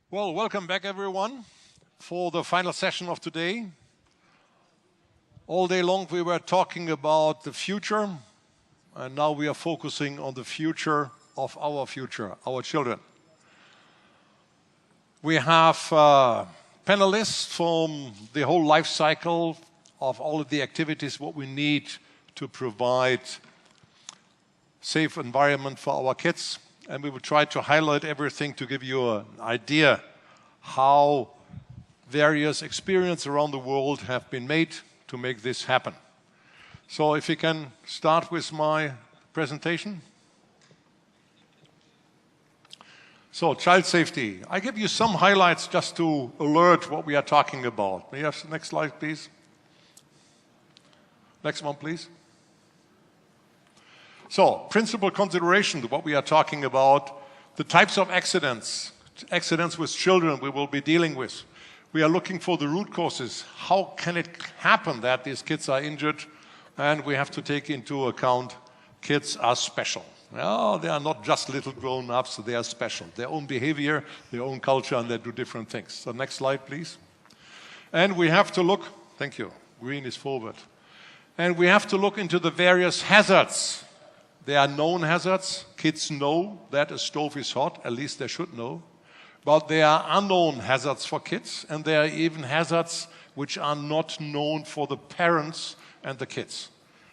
Well, welcome back everyone for the final session of today. All day long we were talking about the future, and now we are focusing on the future of our children. We have panelists from the whole life cycle of all of the activities, what we need to provide safe environment for our kids. And we will try to highlight everything to give you an idea how various experiences around the world have been made to make this happen. So if we can start with my presentation. So child safety. I give you some highlights just to alert what we are talking about. May you have the next slide, please? Next one, please. So, principal consideration, what we are talking about, the types of accidents with children we will be dealing with. We are looking for the root causes. How can it happen that these kids are injured? And we have to take into account kids are special. Well, they are not just little grown-ups, they are special. Their own behavior, their own culture, and they do different things. So next slide, please. And we have to look, thank you, green is forward. And we have to look into the various hazards. There are known hazards. Kids know that a stove is hot, at least they should know. But there are unknown hazards for kids, and there are even hazards which are not known for the parents and the kids.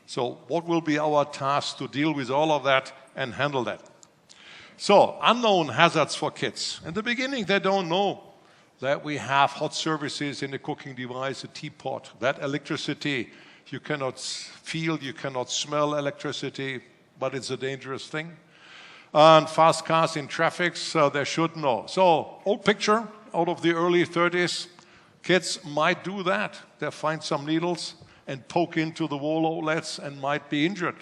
So what will be our task to deal with all of that and handle that? So, unknown hazards for kids. In the beginning, they don't know that we have hot surfaces in the cooking device, a teapot, that electricity. You cannot feel, you cannot smell electricity, but it's a dangerous thing. And fast cars in traffic, so they should know. So, old picture out of the early 30s, kids might do that. They find some needles and poke into the wall outlets and might be injured.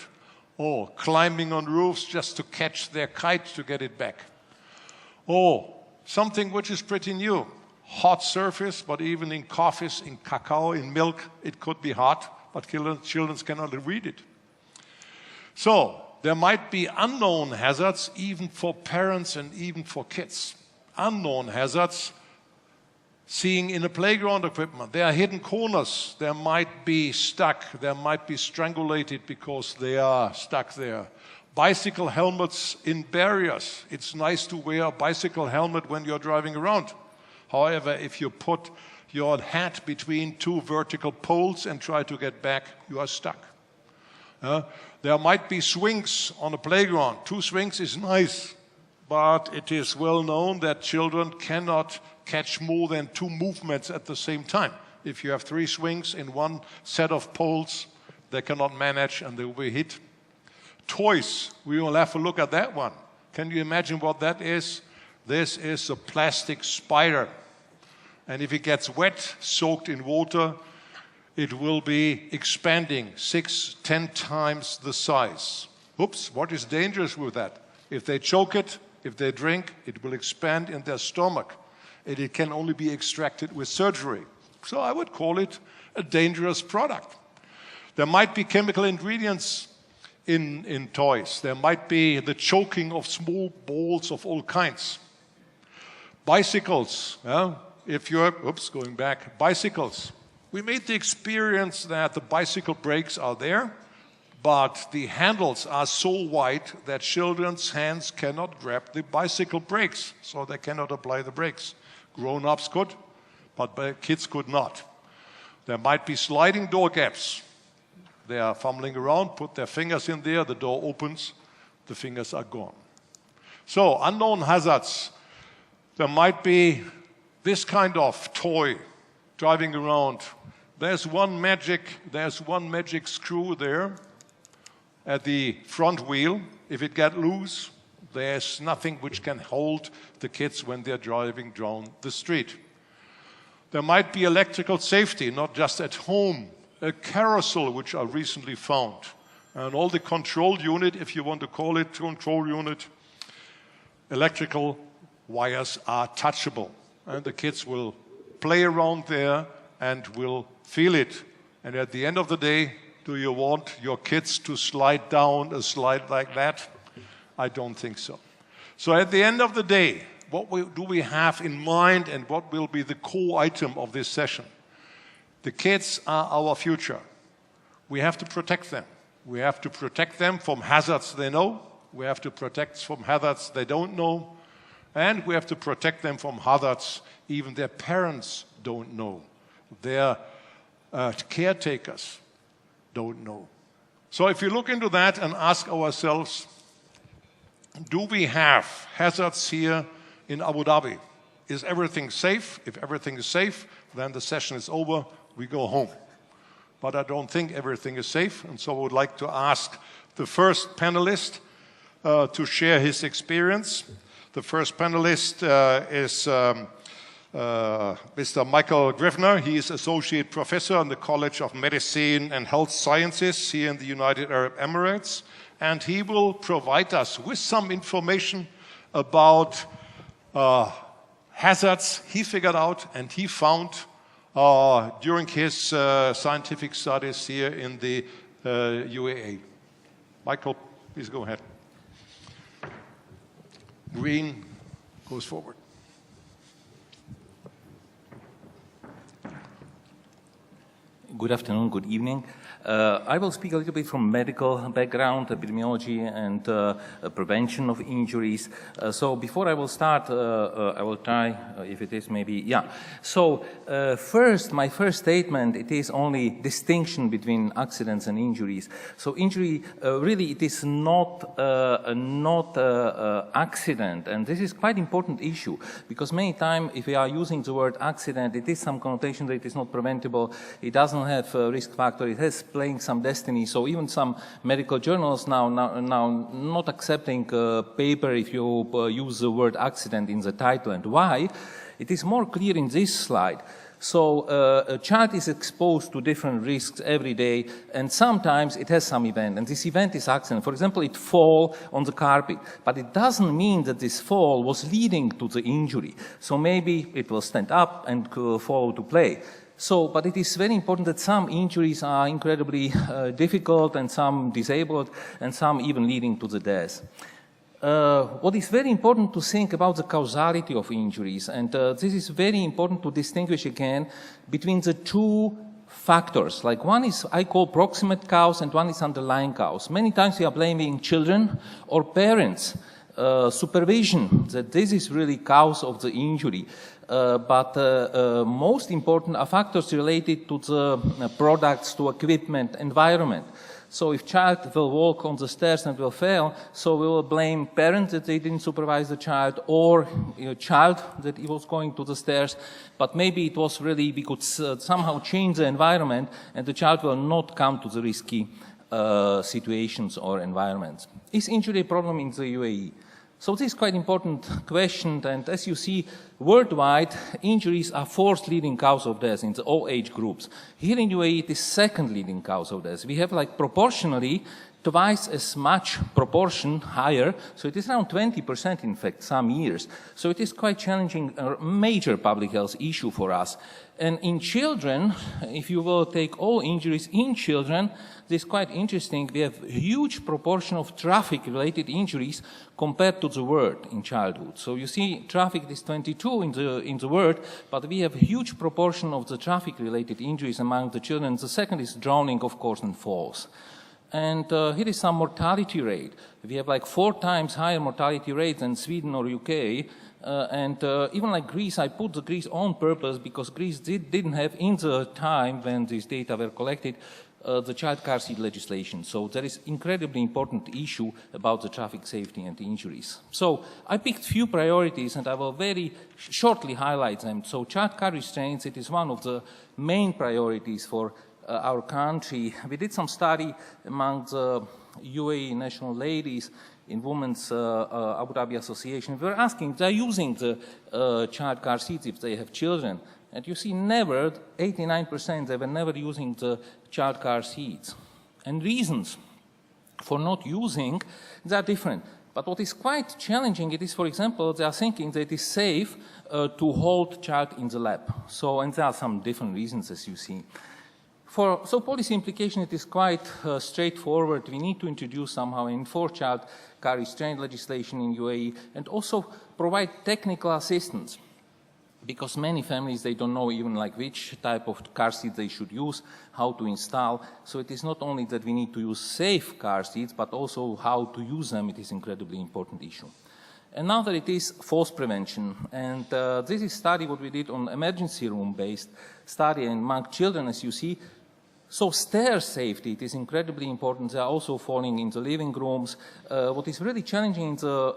Or climbing on roofs just to catch their kite to get it back. Or something which is pretty new, hot surface, but even in coffees, in cacao, in milk, it could be hot, but children cannot read it. So, there might be unknown hazards even for parents and even for kids. Unknown hazards, seeing in a playground equipment, there are hidden corners, they might be stuck, they might be strangulated because they are stuck there. Bicycle helmets in barriers. It's nice to wear a bicycle helmet when you're driving around. However, if you put your hat between two vertical poles and try to get back, you are stuck. There might be swings on a playground. 2 swings is nice, but it is well known that children cannot catch more than 2 movements at the same time. If you have 3 swings in one set of poles, they cannot manage and they will be hit. Toys, we will have a look at that one. Can you imagine what that is? This is a plastic spider. And if it gets wet, soaked in water, it will be expanding 6-10 times the size. Oops, what is dangerous with that? If they choke it, if they drink, it will expand in their stomach. And it can only be extracted with surgery. So I would call it a dangerous product. There might be chemical ingredients in toys. There might be the choking of small balls of all kinds. Bicycles, bicycles. We made the experience that the bicycle brakes are there, but the handles are so wide that children's hands cannot grab the bicycle brakes, so they cannot apply the brakes. Grown-ups could, but kids could not. There might be sliding door gaps. They are fumbling around, put their fingers in there, the door opens, the fingers are gone. So, unknown hazards. There might be this kind of toy driving around. There's one magic screw there at the front wheel. If it gets loose, there's nothing which can hold the kids when they're driving down the street. There might be electrical safety, not just at home. A carousel which I recently found. And all the control unit, if you want to call it control unit, electrical wires are touchable. And the kids will play around there and will feel it. And at the end of the day, do you want your kids to slide down a slide like that? I don't think so. So at the end of the day, do we have in mind and what will be the core item of this session? The kids are our future. We have to protect them. We have to protect them from hazards they know. We have to protect from hazards they don't know. And we have to protect them from hazards even their parents don't know. Their caretakers don't know. So if you look into that and ask ourselves, do we have hazards here in Abu Dhabi? Is everything safe? If everything is safe, then the session is over, we go home. But I don't think everything is safe, and so I would like to ask the first panelist to share his experience. The first panelist is Mr. Michael Griffner. He is Associate Professor in the College of Medicine and Health Sciences here in the United Arab Emirates. And he will provide us with some information about hazards he figured out and he found during his scientific studies here in the UAE. Michael, please go ahead. Green goes forward. Good afternoon, good evening. I will speak a little bit from medical background, epidemiology and prevention of injuries. So before I will start, I will try, if it is maybe, yeah. So first, my first statement, it is only distinction between accidents and injuries. So injury, really it is not accident, and this is quite important issue, because many times if we are using the word accident, it is some connotation that it is not preventable, it doesn't have a risk factor, it has playing some destiny. So even some medical journals now not accepting paper if you use the word accident in the title. And why? It is more clear in this slide. So a child is exposed to different risks every day, and sometimes it has some event, and this event is accident. For example, it fall on the carpet, but it doesn't mean that this fall was leading to the injury. So maybe it will stand up and fall to play. So, but it is very important that some injuries are incredibly difficult and some disabled and some even leading to the death. What is very important to think about the causality of injuries, and this is very important to distinguish again between the two factors. Like one is I call proximate cause and one is underlying cause. Many times we are blaming children or parents, supervision, that this is really cause of the injury. But most important are factors related to the products, to equipment, environment. So if child will walk on the stairs and will fail, so we will blame parents that they didn't supervise the child, or child that he was going to the stairs, but maybe it was really we could somehow change the environment and the child will not come to the risky situations or environments. Is injury a problem in the UAE? So this is quite important question, and as you see, worldwide, injuries are fourth leading cause of death in the all age groups. Here in UAE, it is second leading cause of death. We have like proportionally twice as much proportion higher, so it is around 20% in fact some years. So it is quite challenging, a major public health issue for us. And in children, if you will take all injuries in children, this is quite interesting. We have a huge proportion of traffic-related injuries compared to the world in childhood. So you see, traffic is 22 in the world, but we have a huge proportion of the traffic-related injuries among the children. The second is drowning, of course, and falls. And here is some mortality rate. We have like 4 times higher mortality rate than Sweden or UK. Even like Greece, I put the Greece on purpose because Greece didn't have in the time when these data were collected the child car seat legislation. So there is incredibly important issue about the traffic safety and the injuries. So I picked few priorities and I will very shortly highlight them. So child car restraints, it is one of the main priorities for our country. We did some study among the UAE national ladies in Women's Abu Dhabi Association. We were asking, they're using the child car seats if they have children. And you see, never, 89%, they were never using the child car seats. And reasons for not using, they are different. But what is quite challenging, it is, for example, they are thinking that it is safe to hold child in the lap. So, and there are some different reasons, as you see. So policy implication, it is quite straightforward. We need to introduce somehow an four-child car restraint legislation in UAE and also provide technical assistance. Because many families, they don't know even like which type of car seat they should use, how to install. So it is not only that we need to use safe car seats, but also how to use them. It is incredibly important issue. Another, it is falls prevention. And this is study what we did on emergency room-based study among children, as you see. So stair safety, it is incredibly important. They are also falling in the living rooms. What is really challenging in the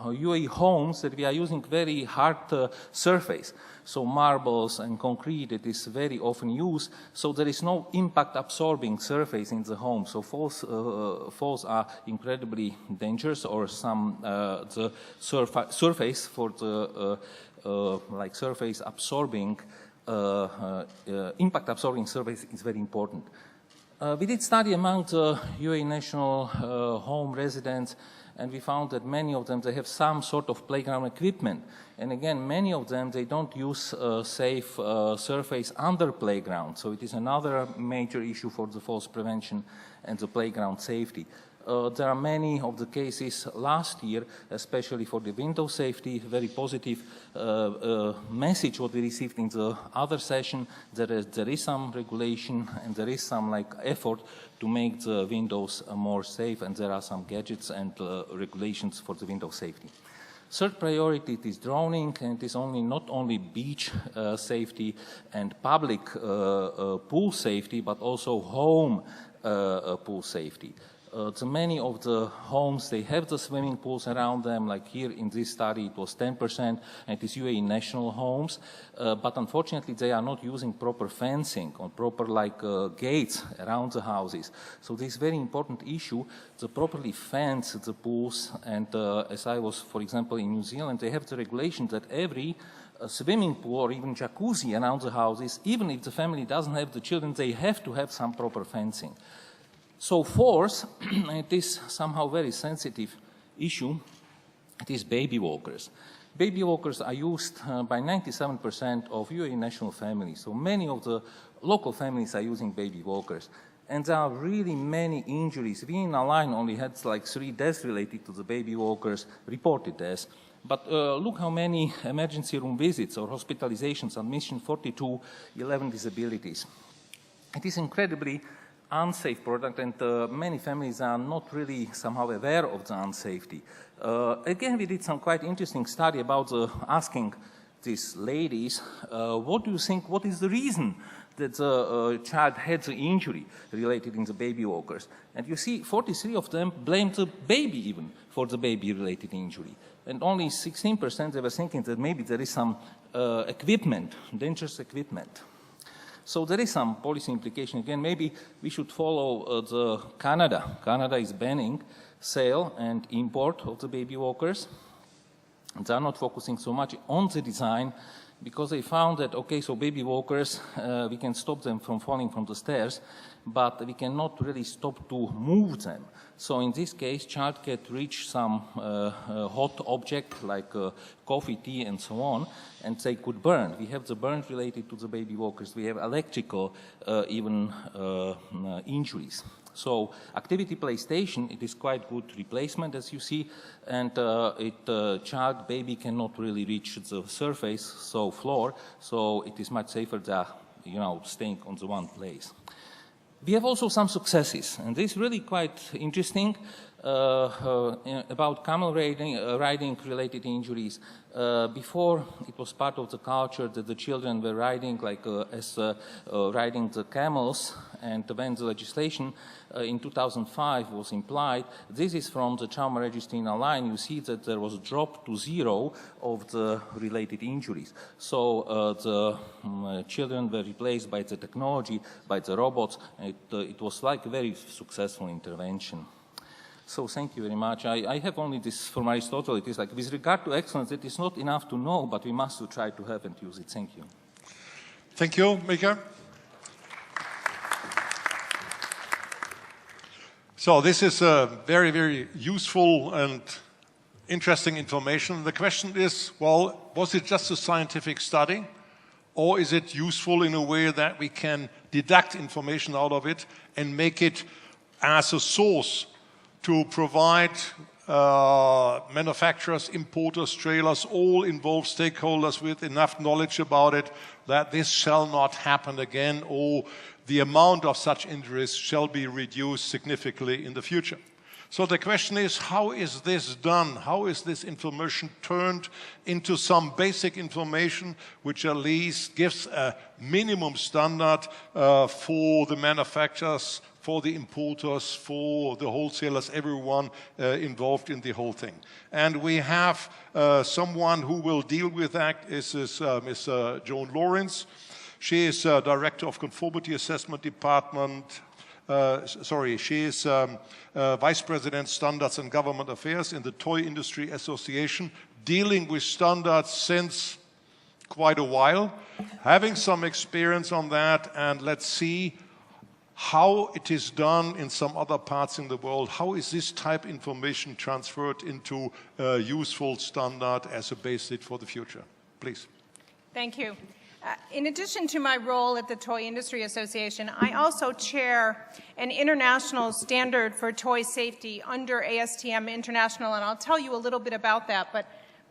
UAE homes that we are using very hard surface. So marbles and concrete, it is very often used. So there is no impact absorbing surface in the home. So falls are incredibly dangerous, or some the surface for the like surface absorbing impact absorbing surface is very important. We did study among the UAE national home residents, and we found that many of them, they have some sort of playground equipment. And again, many of them, they don't use safe surface under playground. So it is another major issue for the falls prevention and the playground safety. There are many of the cases last year, especially for the window safety, very positive message what we received in the other session. There is some regulation and there is some like effort to make the windows more safe, and there are some gadgets and regulations for the window safety. Third priority, it is droning, and it is not only beach safety and public pool safety, but also home pool safety. Many of the homes, they have the swimming pools around them, like here in this study it was 10%, and it is UAE national homes, but unfortunately they are not using proper fencing or proper like gates around the houses. So this is very important issue, to properly fence the pools, and as I was, for example, in New Zealand, they have the regulation that every swimming pool or even jacuzzi around the houses, even if the family doesn't have the children, they have to have some proper fencing. So fourth, it is somehow very sensitive issue, it is baby walkers. Baby walkers are used by 97% of UAE national families. So many of the local families are using baby walkers. And there are really many injuries. We in our line only had like 3 deaths related to the baby walkers, reported deaths. But look how many emergency room visits or hospitalizations, admission 42, 11 disabilities. It is incredibly unsafe product, and many families are not really somehow aware of the unsafety. Again, we did some quite interesting study about asking these ladies, what do you think, what is the reason that the child had the injury related in the baby walkers? And you see 43 of them blamed the baby even for the baby-related injury. And only 16% they were thinking that maybe there is some equipment, dangerous equipment. So there is some policy implication. Again, maybe we should follow the Canada. Canada is banning sale and import of the baby walkers. They are not focusing so much on the design because they found that, okay, so baby walkers, we can stop them from falling from the stairs, but we cannot really stop to move them. So in this case, child can reach some hot object like coffee, tea, and so on, and they could burn. We have the burns related to the baby walkers. We have electrical even injuries. So activity PlayStation, it is quite good replacement, as you see, and child, baby cannot really reach the surface, so floor, so it is much safer than, staying on the one place. We have also some successes, and this is really quite interesting about camel riding related injuries. Before, it was part of the culture that the children were riding riding the camels, and when the legislation in 2005 was implied, this is from the trauma registry in our line, you see that there was a drop to 0 of the related injuries. So the children were replaced by the technology, by the robots, and it was like a very successful intervention. So thank you very much. I have only this from Aristotle. It is like, with regard to excellence, it is not enough to know, but we must try to have and use it. Thank you. Thank you, Mika. So this is very, very useful and interesting information. The question is, well, was it just a scientific study? Or is it useful in a way that we can deduct information out of it and make it as a source to provide manufacturers, importers, trailers, all involved stakeholders with enough knowledge about it that this shall not happen again, or the amount of such injuries shall be reduced significantly in the future. So the question is, how is this done? How is this information turned into some basic information which at least gives a minimum standard for the manufacturers, for the importers, for the wholesalers, everyone involved in the whole thing. And we have someone who will deal with that. This is Ms. Joan Lawrence. She is Director of Conformity Assessment Department. She is Vice President Standards and Government Affairs in the Toy Industry Association, dealing with standards since quite a while, having some experience on that, and let's see how it is done in some other parts in the world. How is this type of information transferred into a useful standard as a basis for the future? Please. Thank you. In addition to my role at the Toy Industry Association, I also chair an international standard for toy safety under ASTM International, and I'll tell you a little bit about that.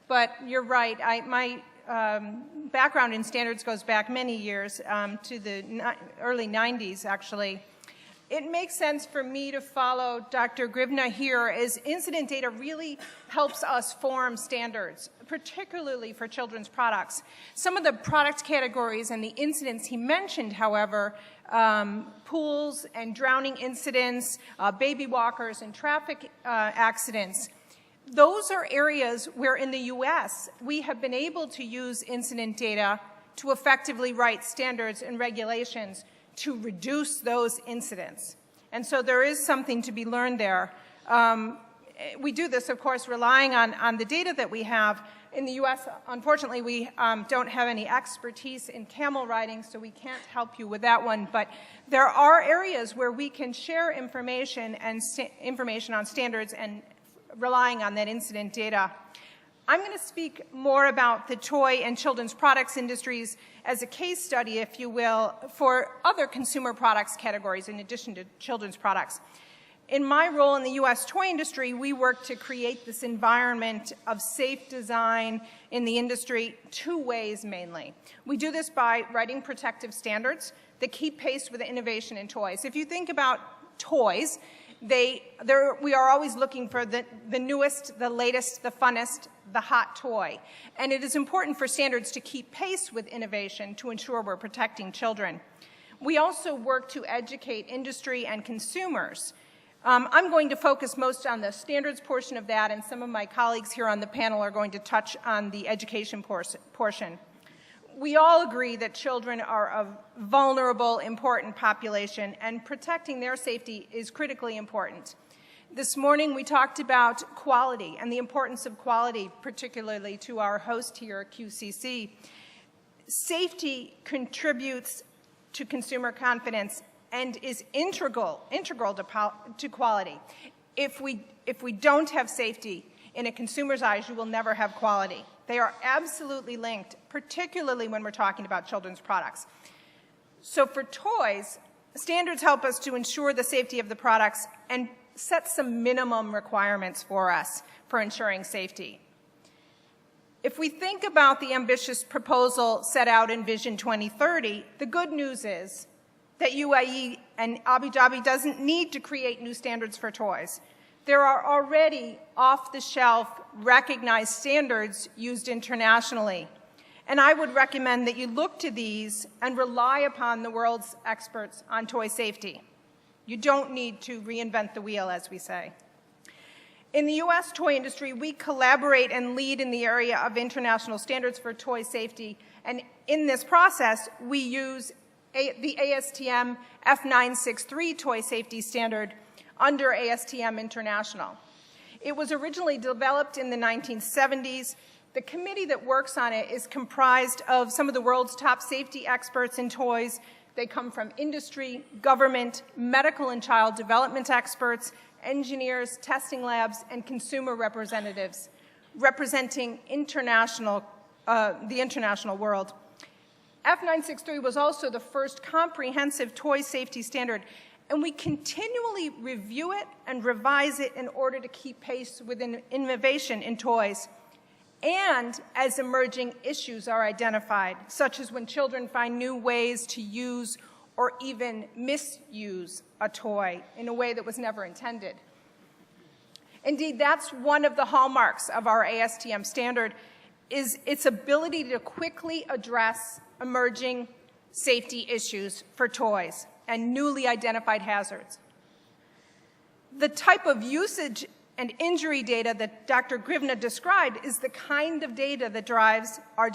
But you're right. My background in standards goes back many years to the early 90s, actually. It makes sense for me to follow Dr. Grivna here, as incident data really helps us form standards, particularly for children's products. Some of the product categories and the incidents he mentioned, however, pools and drowning incidents, baby walkers and traffic accidents, those are areas where in the US we have been able to use incident data to effectively write standards and regulations to reduce those incidents. And so there is something to be learned there. We do this, of course, relying on the data that we have. In the US, unfortunately, we don't have any expertise in camel riding, so we can't help you with that one. But there are areas where we can share information and information on standards and relying on that incident data. I'm going to speak more about the toy and children's products industries as a case study, if you will, for other consumer products categories in addition to children's products. In my role in the U.S. toy industry, we work to create this environment of safe design in the industry two ways mainly. We do this by writing protective standards that keep pace with innovation in toys. If you think about toys, we are always looking for the newest, the latest, the funnest, the hot toy. And it is important for standards to keep pace with innovation to ensure we're protecting children. We also work to educate industry and consumers. I'm going to focus most on the standards portion of that, and some of my colleagues here on the panel are going to touch on the education portion. We all agree that children are a vulnerable, important population, and protecting their safety is critically important. This morning we talked about quality and the importance of quality, particularly to our host here, QCC. Safety contributes to consumer confidence and is integral to quality. If we don't have safety, in a consumer's eyes, you will never have quality. They are absolutely linked, particularly when we're talking about children's products. So for toys, standards help us to ensure the safety of the products and set some minimum requirements for us for ensuring safety. If we think about the ambitious proposal set out in Vision 2030, the good news is that UAE and Abu Dhabi doesn't need to create new standards for toys. There are already off-the-shelf recognized standards used internationally. And I would recommend that you look to these and rely upon the world's experts on toy safety. You don't need to reinvent the wheel, as we say. In the U.S. toy industry, we collaborate and lead in the area of international standards for toy safety. And in this process, we use the ASTM F963 toy safety standard under ASTM International. It was originally developed in the 1970s. The committee that works on it is comprised of some of the world's top safety experts in toys. They come from industry, government, medical and child development experts, engineers, testing labs, and consumer representatives representing the international world. F963 was also the first comprehensive toy safety standard, and we continually review it and revise it in order to keep pace with innovation in toys. And as emerging issues are identified, such as when children find new ways to use or even misuse a toy in a way that was never intended. Indeed, that's one of the hallmarks of our ASTM standard, is its ability to quickly address emerging safety issues for toys and newly identified hazards. The type of usage and injury data that Dr. Grivna described is the kind of data that drives our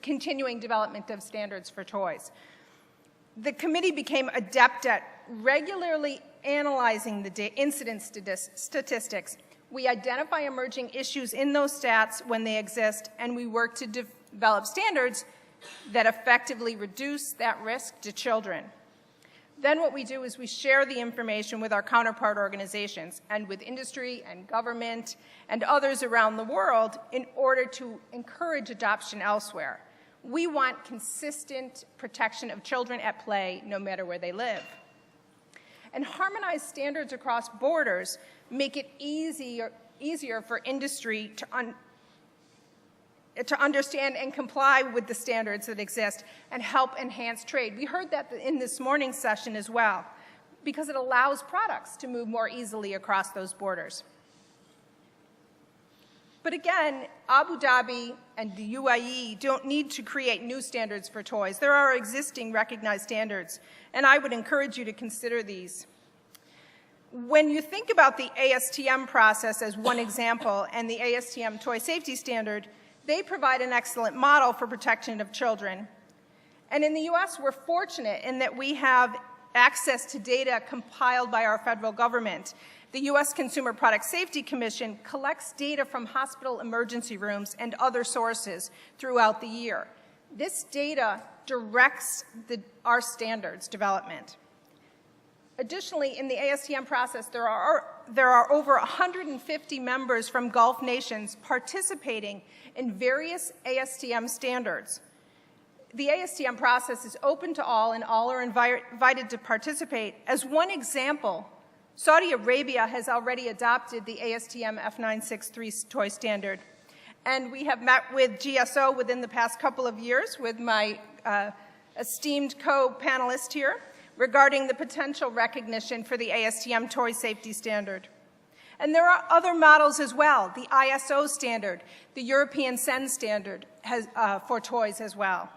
continuing development of standards for toys. The committee became adept at regularly analyzing the incident statistics. We identify emerging issues in those stats when they exist, and we work to develop standards that effectively reduce that risk to children. Then what we do is we share the information with our counterpart organizations and with industry and government and others around the world in order to encourage adoption elsewhere. We want consistent protection of children at play no matter where they live. And harmonized standards across borders make it easier for industry to understand and comply with the standards that exist and help enhance trade. We heard that in this morning's session as well, because it allows products to move more easily across those borders. But again, Abu Dhabi and the UAE don't need to create new standards for toys. There are existing recognized standards, and I would encourage you to consider these. When you think about the ASTM process as one example and the ASTM toy safety standard, they provide an excellent model for protection of children. And in the US, we're fortunate in that we have access to data compiled by our federal government. The US Consumer Product Safety Commission collects data from hospital emergency rooms and other sources throughout the year. This data directs our standards development. Additionally, in the ASTM process, there are over 150 members from Gulf nations participating in various ASTM standards. The ASTM process is open to all, and all are invited to participate. As one example, Saudi Arabia has already adopted the ASTM F963 toy standard, and we have met with GSO within the past couple of years with my esteemed co-panelist here regarding the potential recognition for the ASTM toy safety standard. And there are other models as well, the ISO standard, the European SEN standard for toys as well.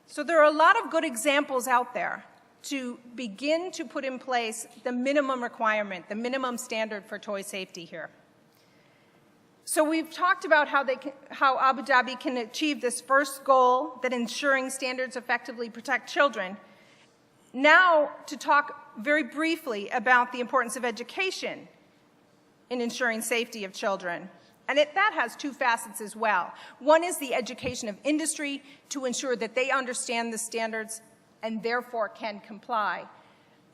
So there are a lot of good examples out there to begin to put in place the minimum requirement, the minimum standard for toy safety here. So we've talked about how Abu Dhabi can achieve this first goal, that ensuring standards effectively protect children. Now to talk very briefly about the importance of education in ensuring safety of children. And that has two facets as well. One is the education of industry to ensure that they understand the standards and therefore can comply,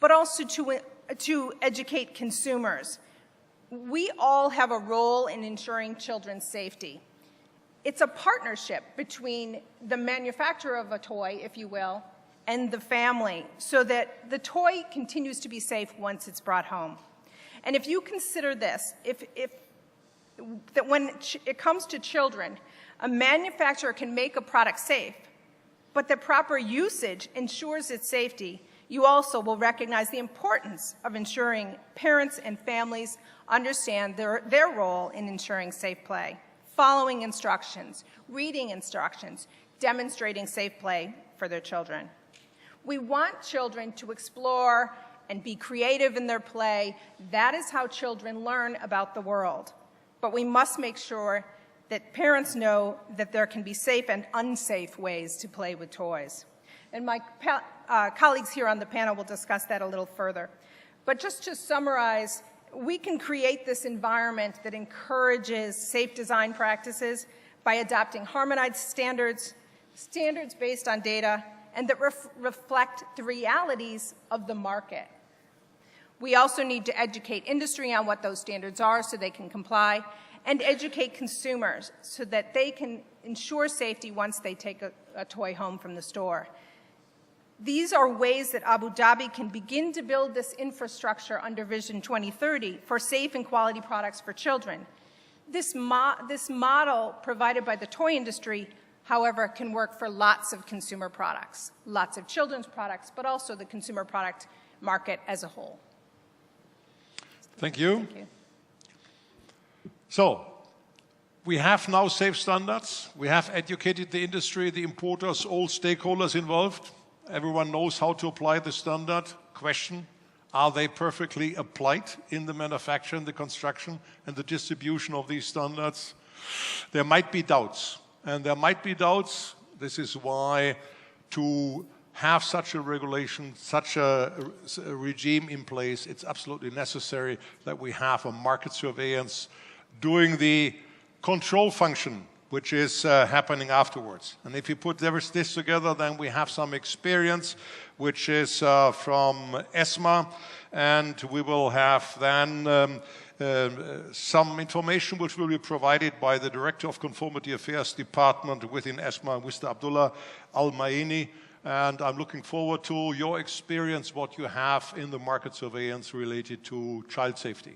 but also to educate consumers. We all have a role in ensuring children's safety. It's a partnership between the manufacturer of a toy, if you will, and the family, so that the toy continues to be safe once it's brought home. And if you consider this, that when it comes to children, a manufacturer can make a product safe, but the proper usage ensures its safety, you also will recognize the importance of ensuring parents and families understand their role in ensuring safe play, following instructions, reading instructions, demonstrating safe play for their children. We want children to explore and be creative in their play. That is how children learn about the world. But we must make sure that parents know that there can be safe and unsafe ways to play with toys. And my colleagues here on the panel will discuss that a little further. But just to summarize, we can create this environment that encourages safe design practices by adopting harmonized standards based on data, and that reflect the realities of the market. We also need to educate industry on what those standards are so they can comply, and educate consumers so that they can ensure safety once they take a toy home from the store. These are ways that Abu Dhabi can begin to build this infrastructure under Vision 2030 for safe and quality products for children. This model provided by the toy industry, however, can work for lots of consumer products, lots of children's products, but also the consumer product market as a whole. Thank you. Thank you. So, we have now safe standards. We have educated the industry, the importers, all stakeholders involved. Everyone knows how to apply the standard. Question, are they perfectly applied in the manufacture, the construction, and the distribution of these standards? There might be doubts. And there might be doubts. This is why to have such a regulation, such a regime in place, it's absolutely necessary that we have a market surveillance doing the control function, which is happening afterwards. And if you put this together, then we have some experience, which is from ESMA, and we will have then some information which will be provided by the Director of Conformity Affairs Department within ESMA, Mr. Abdullah Al-Maini. And I'm looking forward to your experience, what you have in the market surveillance related to child safety.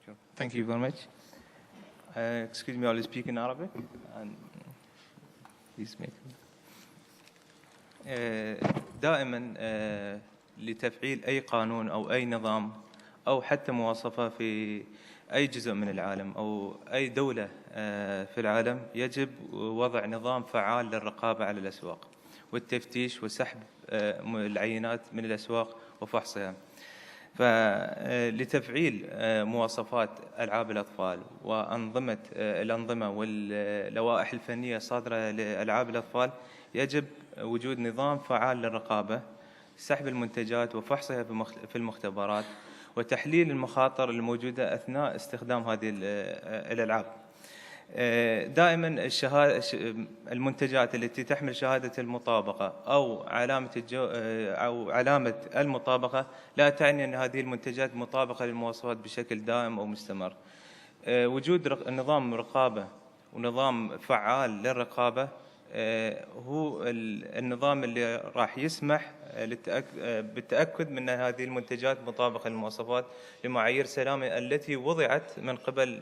Sure. Thank you very much. Excuse me, I'll speak in Arabic. And please make دائما لتفعيل أي قانون أو أي نظام أو حتى مواصفة في أي جزء من العالم أو أي دولة في العالم يجب وضع نظام فعال للرقابة على الأسواق والتفتيش وسحب العينات من الأسواق وفحصها. فلتفعيل مواصفات ألعاب الأطفال وأنظمة الأنظمة واللوائح الفنية الصادرة لألعاب الأطفال يجب وجود نظام فعال للرقابة، سحب المنتجات وفحصها في المختبرات وتحليل المخاطر الموجودة أثناء استخدام هذه الألعاب. دائما المنتجات التي تحمل شهادة المطابقة أو علامة المطابقة لا تعني أن هذه المنتجات مطابقة للمواصفات بشكل دائم أو مستمر. وجود نظام رقابة ونظام فعال للرقابة هو النظام اللي راح يسمح بالتأكد من أن هذه المنتجات مطابقة للمواصفات لمعايير سلامة التي وضعت من قبل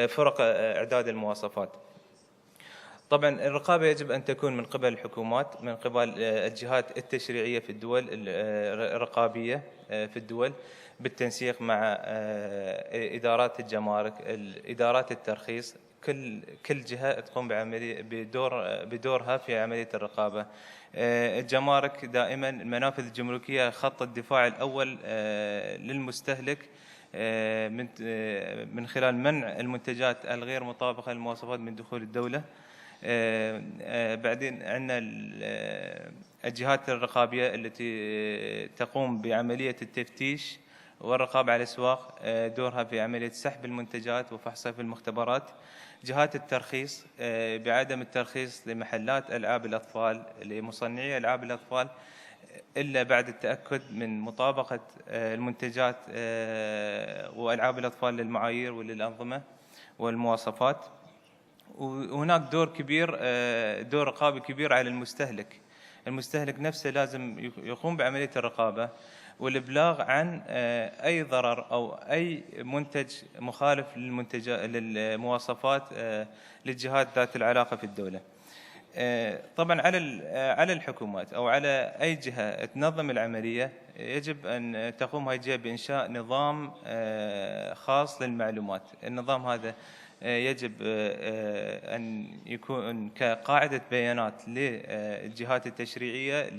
فرق إعداد المواصفات. طبعا الرقابة يجب أن تكون من قبل الحكومات، من قبل الجهات التشريعية في الدول الرقابية في الدول بالتنسيق مع إدارات الجمارك، إدارات الترخيص. كل جهة تقوم بدورها في عملية الرقابة. الجمارك دائما المنافذ الجمركية خط الدفاع الأول للمستهلك من خلال منع المنتجات الغير مطابقة للمواصفات من دخول الدولة. بعدين عندنا الجهات الرقابية التي تقوم بعملية التفتيش والرقابة على الأسواق، دورها في عملية سحب المنتجات وفحصها في المختبرات. جهات الترخيص بعدم الترخيص لمحلات ألعاب الأطفال لمصنعي ألعاب الأطفال إلا بعد التأكد من مطابقة المنتجات وألعاب الأطفال للمعايير وللأنظمة والمواصفات. وهناك دور رقابي كبير على المستهلك. المستهلك نفسه لازم يقوم بعملية الرقابة والإبلاغ عن أي ضرر أو أي منتج مخالف للمواصفات للجهات ذات العلاقة في الدولة. طبعا على الحكومات أو على أي جهة تنظم العملية يجب أن تقوم هذه الجهة بإنشاء نظام خاص للمعلومات. النظام هذا يجب أن يكون كقاعدة بيانات للجهات التشريعية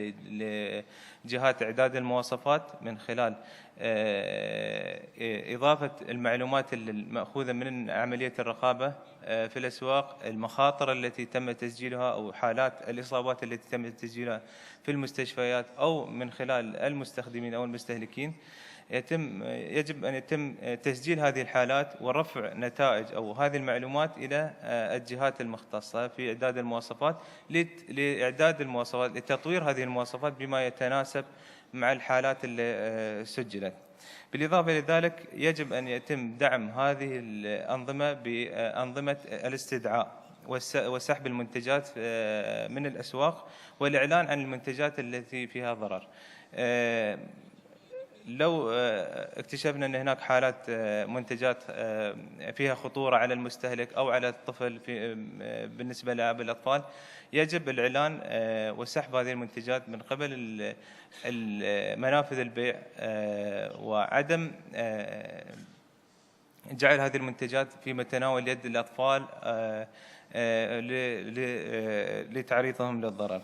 لجهات إعداد المواصفات من خلال إضافة المعلومات المأخوذة من عملية الرقابة في الأسواق، المخاطر التي تم تسجيلها أو حالات الإصابات التي تم تسجيلها في المستشفيات أو من خلال المستخدمين أو المستهلكين. يجب أن يتم تسجيل هذه الحالات ورفع نتائج أو هذه المعلومات إلى الجهات المختصة في إعداد المواصفات لإعداد المواصفات لتطوير هذه المواصفات بما يتناسب مع الحالات اللي سجلت. بالإضافة لذلك يجب أن يتم دعم هذه الأنظمة بأنظمة الاستدعاء وسحب المنتجات من الأسواق والإعلان عن المنتجات التي فيها ضرر. لو اكتشفنا أن هناك حالات منتجات فيها خطورة على المستهلك أو على الطفل بالنسبة للأطفال، يجب الإعلان وسحب هذه المنتجات من قبل منافذ البيع، وعدم جعل هذه المنتجات في متناول يد الأطفال لتعريضهم للضرر.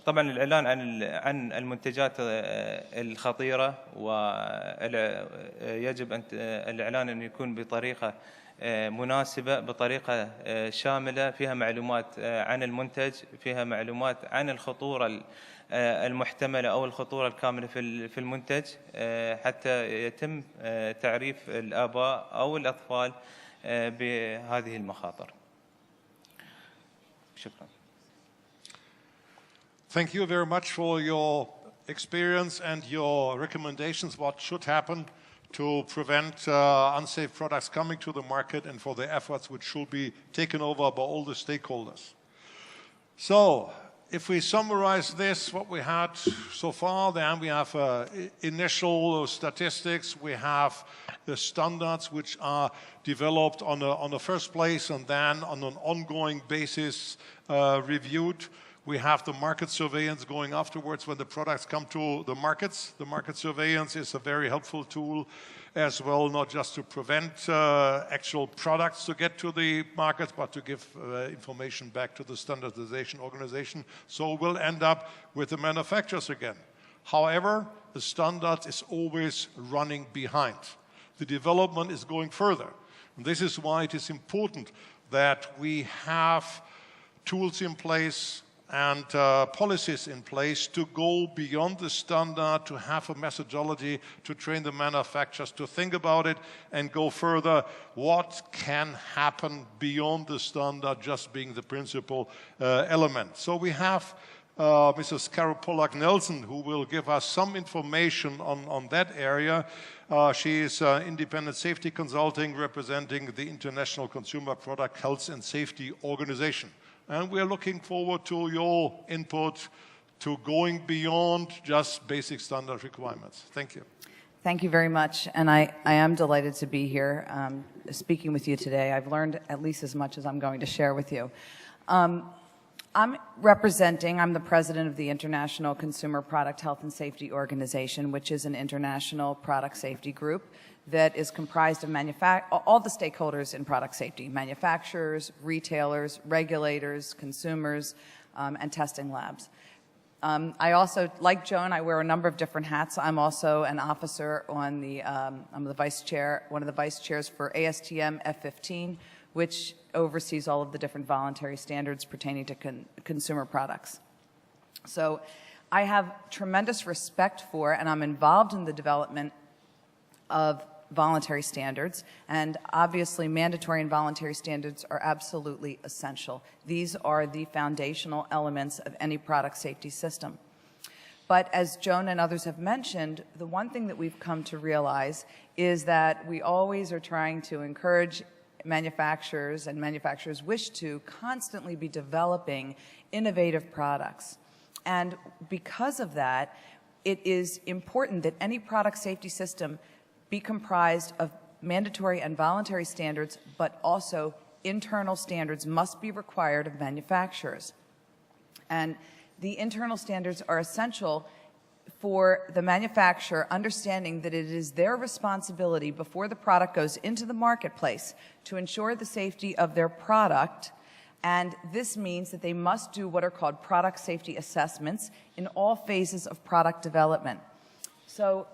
طبعا الإعلان عن المنتجات الخطيرة، ويجب أن الإعلان أن يكون بطريقة مناسبة، بطريقة شاملة فيها معلومات عن المنتج، فيها معلومات عن الخطورة المحتملة أو الخطورة الكاملة في المنتج، حتى يتم تعريف الآباء أو الأطفال بهذه المخاطر. شكرا. Thank you very much for your experience and your recommendations what should happen to prevent unsafe products coming to the market, and for the efforts which should be taken over by all the stakeholders. So, if we summarize this, what we had so far, then we have initial statistics, we have the standards which are developed on the first place and then on an ongoing basis reviewed. We have the market surveillance going afterwards when the products come to the markets. The market surveillance is a very helpful tool as well, not just to prevent actual products to get to the markets, but to give information back to the standardization organization. So we'll end up with the manufacturers again. However, the standard is always running behind. The development is going further. And this is why it is important that we have tools in place and policies in place to go beyond the standard, to have a methodology, to train the manufacturers to think about it and go further. What can happen beyond the standard just being the principal element? So we have Mrs. Carol Pollack-Nelson, who will give us some information on that area. She is independent safety consulting representing the International Consumer Product Health and Safety Organization. And we are looking forward to your input to going beyond just basic standard requirements. Thank you. Thank you very much. And I am delighted to be here speaking with you today. I've learned at least as much as I'm going to share with you. I'm the president of the International Consumer Product Health and Safety Organization, which is an international product safety group that is comprised of all the stakeholders in product safety: manufacturers, retailers, regulators, consumers, and testing labs. I also, like Joan, I wear a number of different hats. I'm also an officer on I'm the vice chair, one of the vice chairs for ASTM F15, which oversees all of the different voluntary standards pertaining to consumer products. So I have tremendous respect for, and I'm involved in the development of voluntary standards, and obviously mandatory and voluntary standards are absolutely essential. These are the foundational elements of any product safety system. But as Joan and others have mentioned, the one thing that we've come to realize is that we always are trying to encourage manufacturers, and manufacturers wish to constantly be developing innovative products. And because of that, it is important that any product safety system be comprised of mandatory and voluntary standards, but also internal standards must be required of manufacturers. And the internal standards are essential for the manufacturer understanding that it is their responsibility before the product goes into the marketplace to ensure the safety of their product. And this means that they must do what are called product safety assessments in all phases of product development. So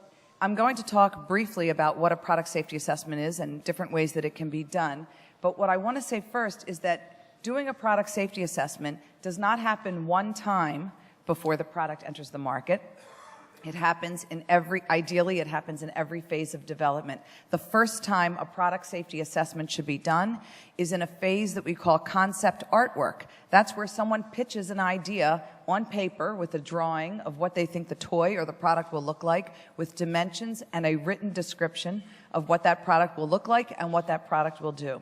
I'm going to talk briefly about what a product safety assessment is and different ways that it can be done. But what I want to say first is that doing a product safety assessment does not happen one time before the product enters the market. It happens ideally it happens in every phase of development. The first time a product safety assessment should be done is in a phase that we call concept artwork. That's where someone pitches an idea on paper with a drawing of what they think the toy or the product will look like, with dimensions and a written description of what that product will look like and what that product will do.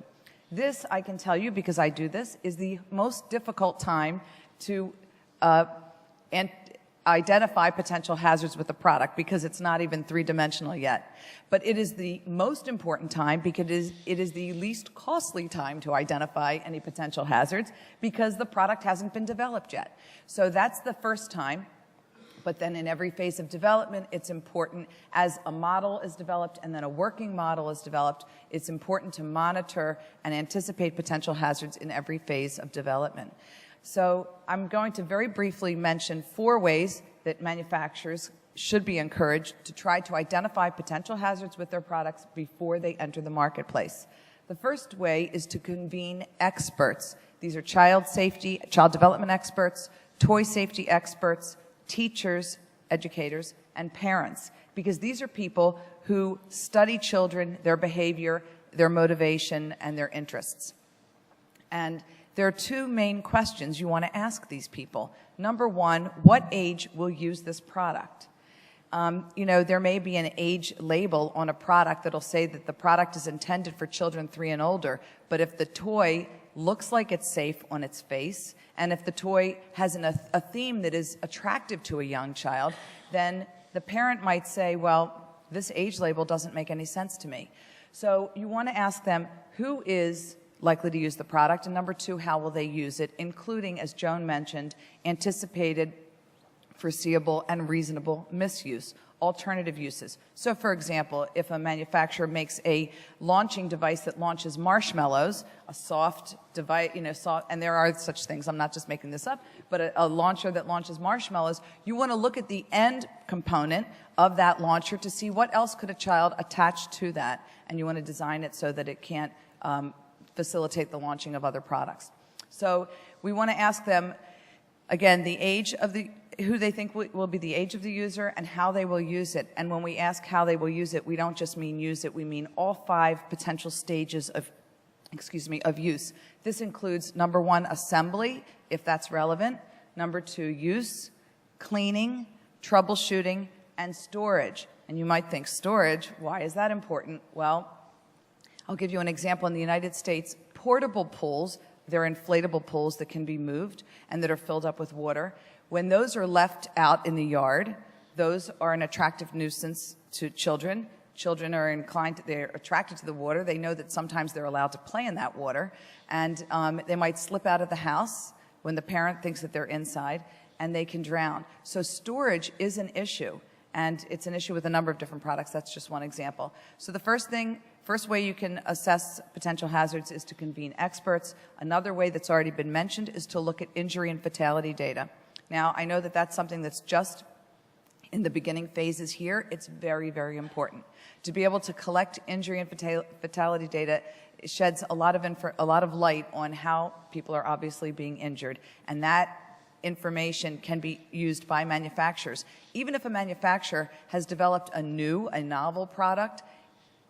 This, I can tell you, because I do this, is the most difficult time to identify potential hazards with the product, because it's not even three-dimensional yet. But it is the most important time because it is the least costly time to identify any potential hazards, because the product hasn't been developed yet. So that's the first time. But then in every phase of development, it's important, as a model is developed and then a working model is developed, it's important to monitor and anticipate potential hazards in every phase of development. So I'm going to very briefly mention 4 ways that manufacturers should be encouraged to try to identify potential hazards with their products before they enter the marketplace. The first way is to convene experts. These are child safety, child development experts, toy safety experts, teachers, educators, and parents, because these are people who study children, their behavior, their motivation, and their interests. And there are 2 main questions you want to ask these people. Number 1, what age will use this product? You know, there may be an age label on a product that'll say that the product is intended for children 3 and older, but if the toy looks like it's safe on its face, and if the toy has a theme that is attractive to a young child, then the parent might say, well, this age label doesn't make any sense to me. So you want to ask them, who is likely to use the product, and number 2, how will they use it, including, as Joan mentioned, anticipated, foreseeable, and reasonable misuse, alternative uses. So, for example, if a manufacturer makes a launching device that launches marshmallows, a soft device, you know, and there are such things, I'm not just making this up, but a launcher that launches marshmallows, you want to look at the end component of that launcher to see what else could a child attach to that, and you want to design it so that it can't facilitate the launching of other products. So we want to ask them, again, the age of who they think will be the age of the user and how they will use it. And when we ask how they will use it, we don't just mean use it, we mean all 5 potential stages of use. This includes, number 1, assembly, if that's relevant, number 2, use, cleaning, troubleshooting, and storage. And you might think, storage, why is that important? Well, I'll give you an example. In the United States, portable pools, they're inflatable pools that can be moved and that are filled up with water. When those are left out in the yard, those are an attractive nuisance to children. Children are they're attracted to the water. They know that sometimes they're allowed to play in that water. And they might slip out of the house when the parent thinks that they're inside, and they can drown. So storage is an issue. And it's an issue with a number of different products. That's just one example. So the first way you can assess potential hazards is to convene experts. Another way that's already been mentioned is to look at injury and fatality data. Now, I know that that's something that's just in the beginning phases here. It's very, very important. To be able to collect injury and fatality data sheds a lot of light on how people are obviously being injured. And that information can be used by manufacturers. Even if a manufacturer has developed a novel product,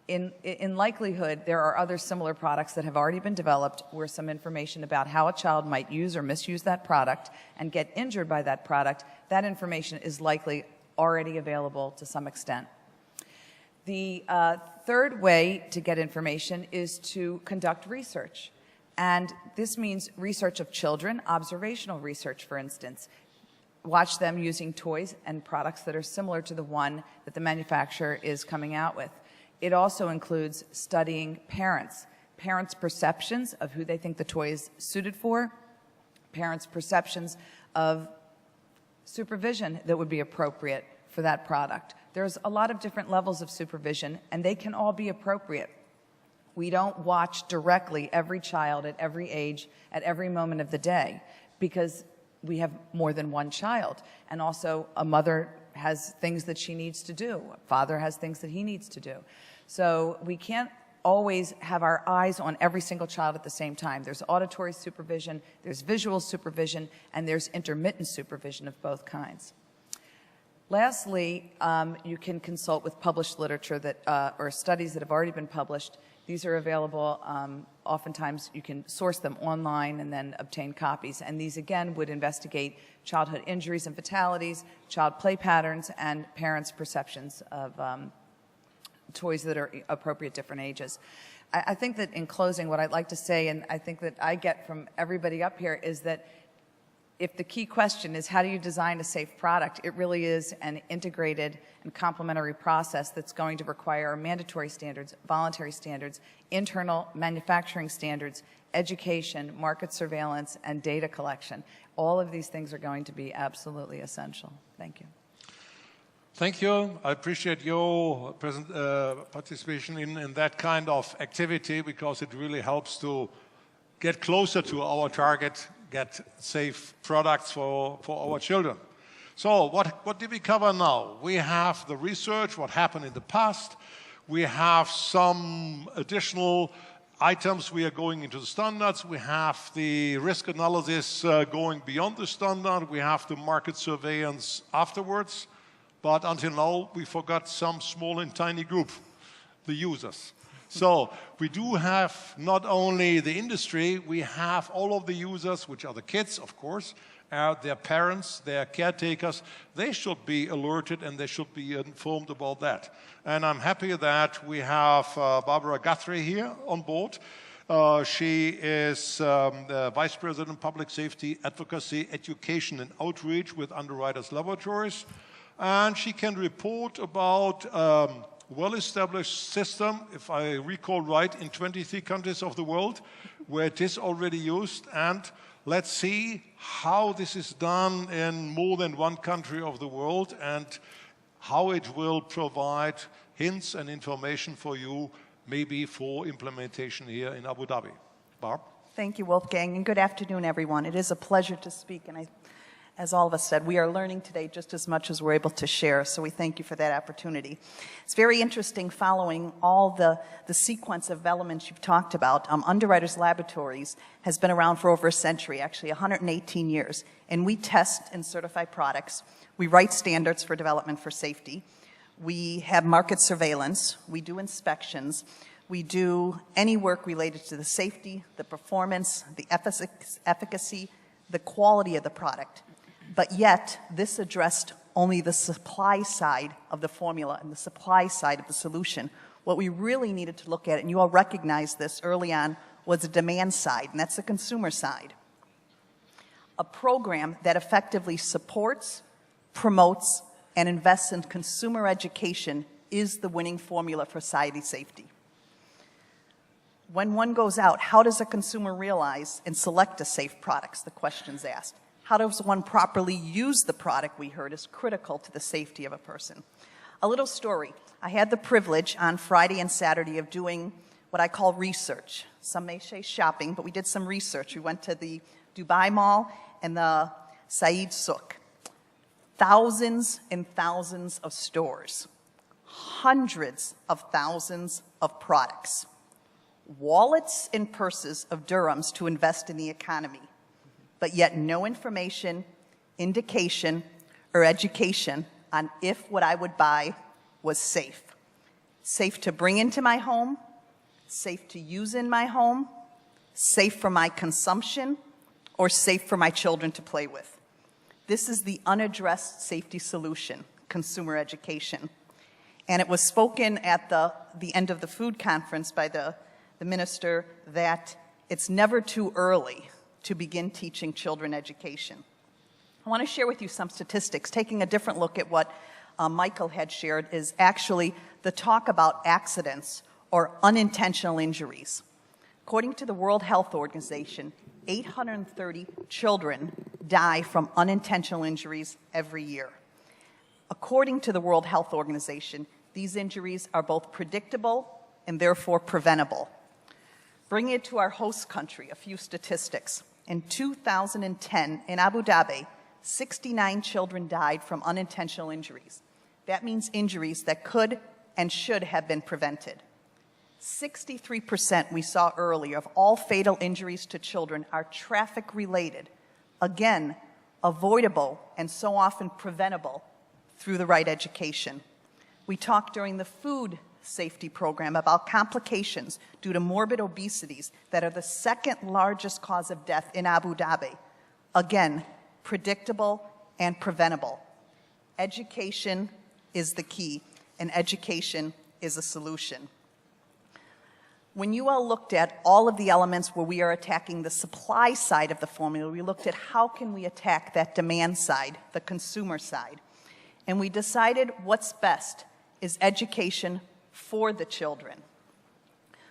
in likelihood, there are other similar products that have already been developed where some information about how a child might use or misuse that product and get injured by that product, that information is likely already available to some extent. The third way to get information is to conduct research. And this means research of children, observational research, for instance. Watch them using toys and products that are similar to the one that the manufacturer is coming out with. It also includes studying parents' perceptions of who they think the toy is suited for, parents' perceptions of supervision that would be appropriate for that product. There's a lot of different levels of supervision, and they can all be appropriate. We don't watch directly every child at every age, at every moment of the day, because we have more than one child. And also, a mother has things that she needs to do. A father has things that he needs to do. So we can't always have our eyes on every single child at the same time. There's auditory supervision, there's visual supervision, and there's intermittent supervision of both kinds. Lastly, you can consult with published literature that, or studies that have already been published. These are available oftentimes you can source them online and then obtain copies. And these, again, would investigate childhood injuries and fatalities, child play patterns, and parents' perceptions of toys that are appropriate at different ages. I think that in closing, what I'd like to say, and I think that I get from everybody up here, is that if the key question is how do you design a safe product, it really is an integrated and complementary process that's going to require mandatory standards, voluntary standards, internal manufacturing standards, education, market surveillance, and data collection. All of these things are going to be absolutely essential. Thank you. Thank you. I appreciate your participation in that kind of activity, because it really helps to get closer to our target, get safe products for our children. So what did we cover now? We have the research, what happened in the past. We have some additional items. We are going into the standards. We have the risk analysis going beyond the standard. We have the market surveillance afterwards. But until now, we forgot some small and tiny group, the users. So we do have not only the industry, we have all of the users, which are the kids, of course, their parents, their caretakers. They should be alerted and they should be informed about that. And I'm happy that we have Barbara Guthrie here on board. She is the Vice President Public Safety, Advocacy, Education and Outreach with Underwriters Laboratories. And she can report about well-established system, if I recall right, in 23 countries of the world, where it is already used. And let's see how this is done in more than one country of the world and how it will provide hints and information for you, maybe for implementation here in Abu Dhabi. Barb? Thank you, Wolfgang, and good afternoon, everyone. It is a pleasure to speak, and as all of us said, we are learning today just as much as we're able to share, so we thank you for that opportunity. It's very interesting following all the sequence of elements you've talked about. Underwriters Laboratories has been around for over a century, actually 118 years, and we test and certify products. We write standards for development for safety. We have market surveillance. We do inspections. We do any work related to the safety, the performance, the efficacy, the quality of the product. But yet, this addressed only the supply side of the formula and the supply side of the solution. What we really needed to look at, and you all recognized this early on, was the demand side, and that's the consumer side. A program that effectively supports, promotes, and invests in consumer education is the winning formula for society safety. When one goes out, how does a consumer realize and select a safe product? The question's asked. How does one properly use the product, we heard, is critical to the safety of a person. A little story. I had the privilege on Friday and Saturday of doing what I call research. Some may say shopping, but we did some research. We went to the Dubai Mall and the Said Souk. Thousands and thousands of stores. Hundreds of thousands of products. Wallets and purses of dirhams to invest in the economy. But yet no information, indication, or education on if what I would buy was safe. Safe to bring into my home, safe to use in my home, safe for my consumption, or safe for my children to play with. This is the unaddressed safety solution, consumer education. And it was spoken at the end of the food conference by the minister that it's never too early to begin teaching children education. I want to share with you some statistics. Taking a different look at what Michael had shared is actually the talk about accidents or unintentional injuries. According to the World Health Organization, 830 children die from unintentional injuries every year. According to the World Health Organization, these injuries are both predictable and therefore preventable. Bringing it to our host country, a few statistics. In 2010, in Abu Dhabi, 69 children died from unintentional injuries. That means injuries that could and should have been prevented. 63% we saw earlier of all fatal injuries to children are traffic-related. Again, avoidable and so often preventable through the right education. We talked during the food safety program about complications due to morbid obesities that are the second largest cause of death in Abu Dhabi. Again, predictable and preventable. Education is the key, and education is a solution. When you all looked at all of the elements where we are attacking the supply side of the formula, we looked at how can we attack that demand side, the consumer side. And we decided what's best is education for the children.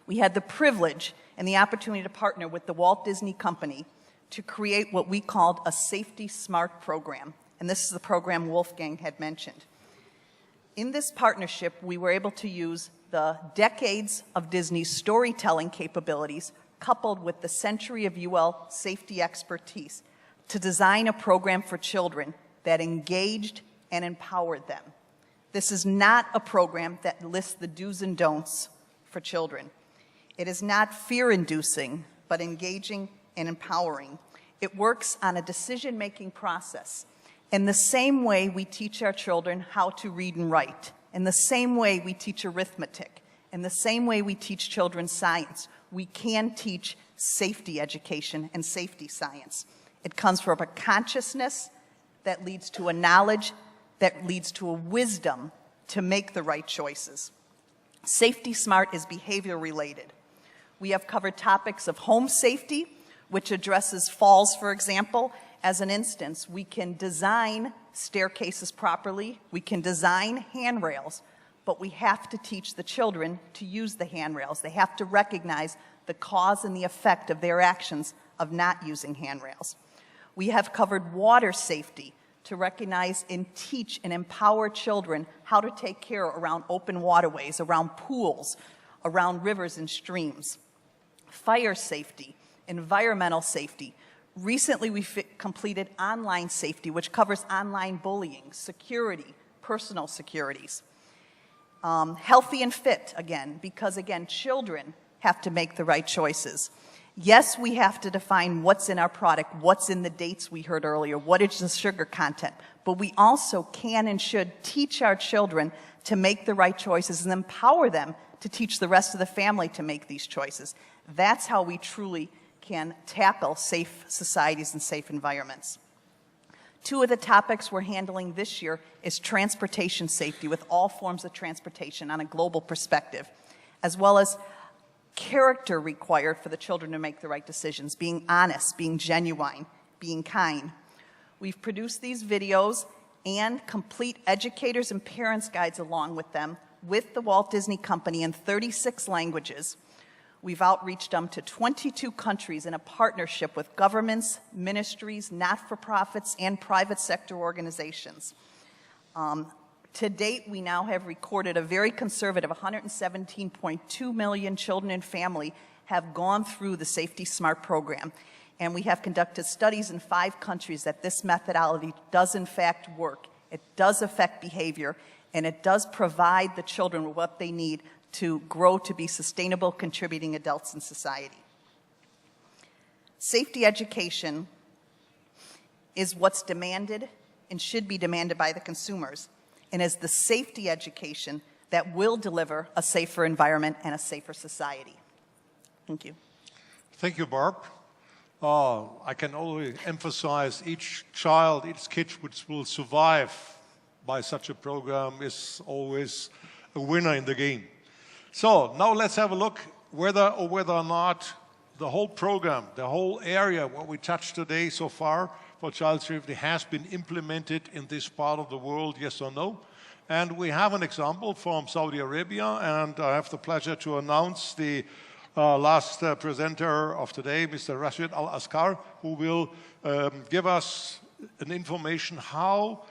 We had the privilege and the opportunity to partner with the Walt Disney Company to create what we called a Safety Smart program. And this is the program Wolfgang had mentioned. In this partnership, we were able to use the decades of Disney's storytelling capabilities coupled with the century of UL safety expertise to design a program for children that engaged and empowered them. This is not a program that lists the do's and don'ts for children. It is not fear-inducing, but engaging and empowering. It works on a decision-making process. In the same way we teach our children how to read and write, in the same way we teach arithmetic, in the same way we teach children science, we can teach safety education and safety science. It comes from a consciousness that leads to a knowledge that leads to a wisdom to make the right choices. Safety Smart is behavior related. We have covered topics of home safety, which addresses falls, for example. As an instance, we can design staircases properly, we can design handrails, but we have to teach the children to use the handrails. They have to recognize the cause and the effect of their actions of not using handrails. We have covered water safety to recognize and teach and empower children how to take care around open waterways, around pools, around rivers and streams. Fire safety, environmental safety. Recently, we completed online safety, which covers online bullying, security, personal securities. Healthy and fit, again, because, again, children have to make the right choices. Yes, we have to define what's in our product, what's in the dates we heard earlier, what is the sugar content, but we also can and should teach our children to make the right choices and empower them to teach the rest of the family to make these choices. That's how we truly can tackle safe societies and safe environments. Two of the topics we're handling this year is transportation safety with all forms of transportation on a global perspective, as well as character required for the children to make the right decisions, being honest, being genuine, being kind. We've produced these videos and complete educators and parents guides along with them with the Walt Disney Company in 36 languages. We've outreached them to 22 countries in a partnership with governments, ministries, not-for-profits, and private sector organizations. To date, we now have recorded a very conservative 117.2 million children and family have gone through the Safety Smart program. And we have conducted studies in 5 countries that this methodology does in fact work. It does affect behavior, and it does provide the children with what they need to grow to be sustainable, contributing adults in society. Safety education is what's demanded and should be demanded by the consumers, and is the safety education that will deliver a safer environment and a safer society. Thank you. Thank you, Barb. I can only emphasize each child, each kid which will survive by such a program is always a winner in the game. So now let's have a look whether or not the whole program, the whole area, what we touched today so far for child safety has been implemented in this part of the world, yes or no. And we have an example from Saudi Arabia, and I have the pleasure to announce the last presenter of today, Mr. Rashid Al-Askar, who will give us an information how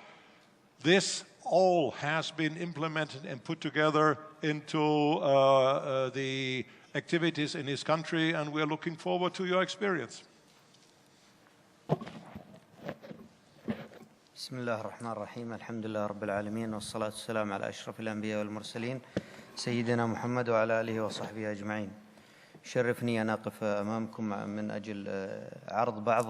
this all has been implemented and put together into the activities in his country, and we're looking forward to your experience. بسم الله الرحمن الرحيم الحمد لله رب العالمين والصلاة والسلام على أشرف الأنبياء والمرسلين سيدنا محمد وعلى آله وصحبه أجمعين. شرفني أن أقف أمامكم من أجل عرض بعض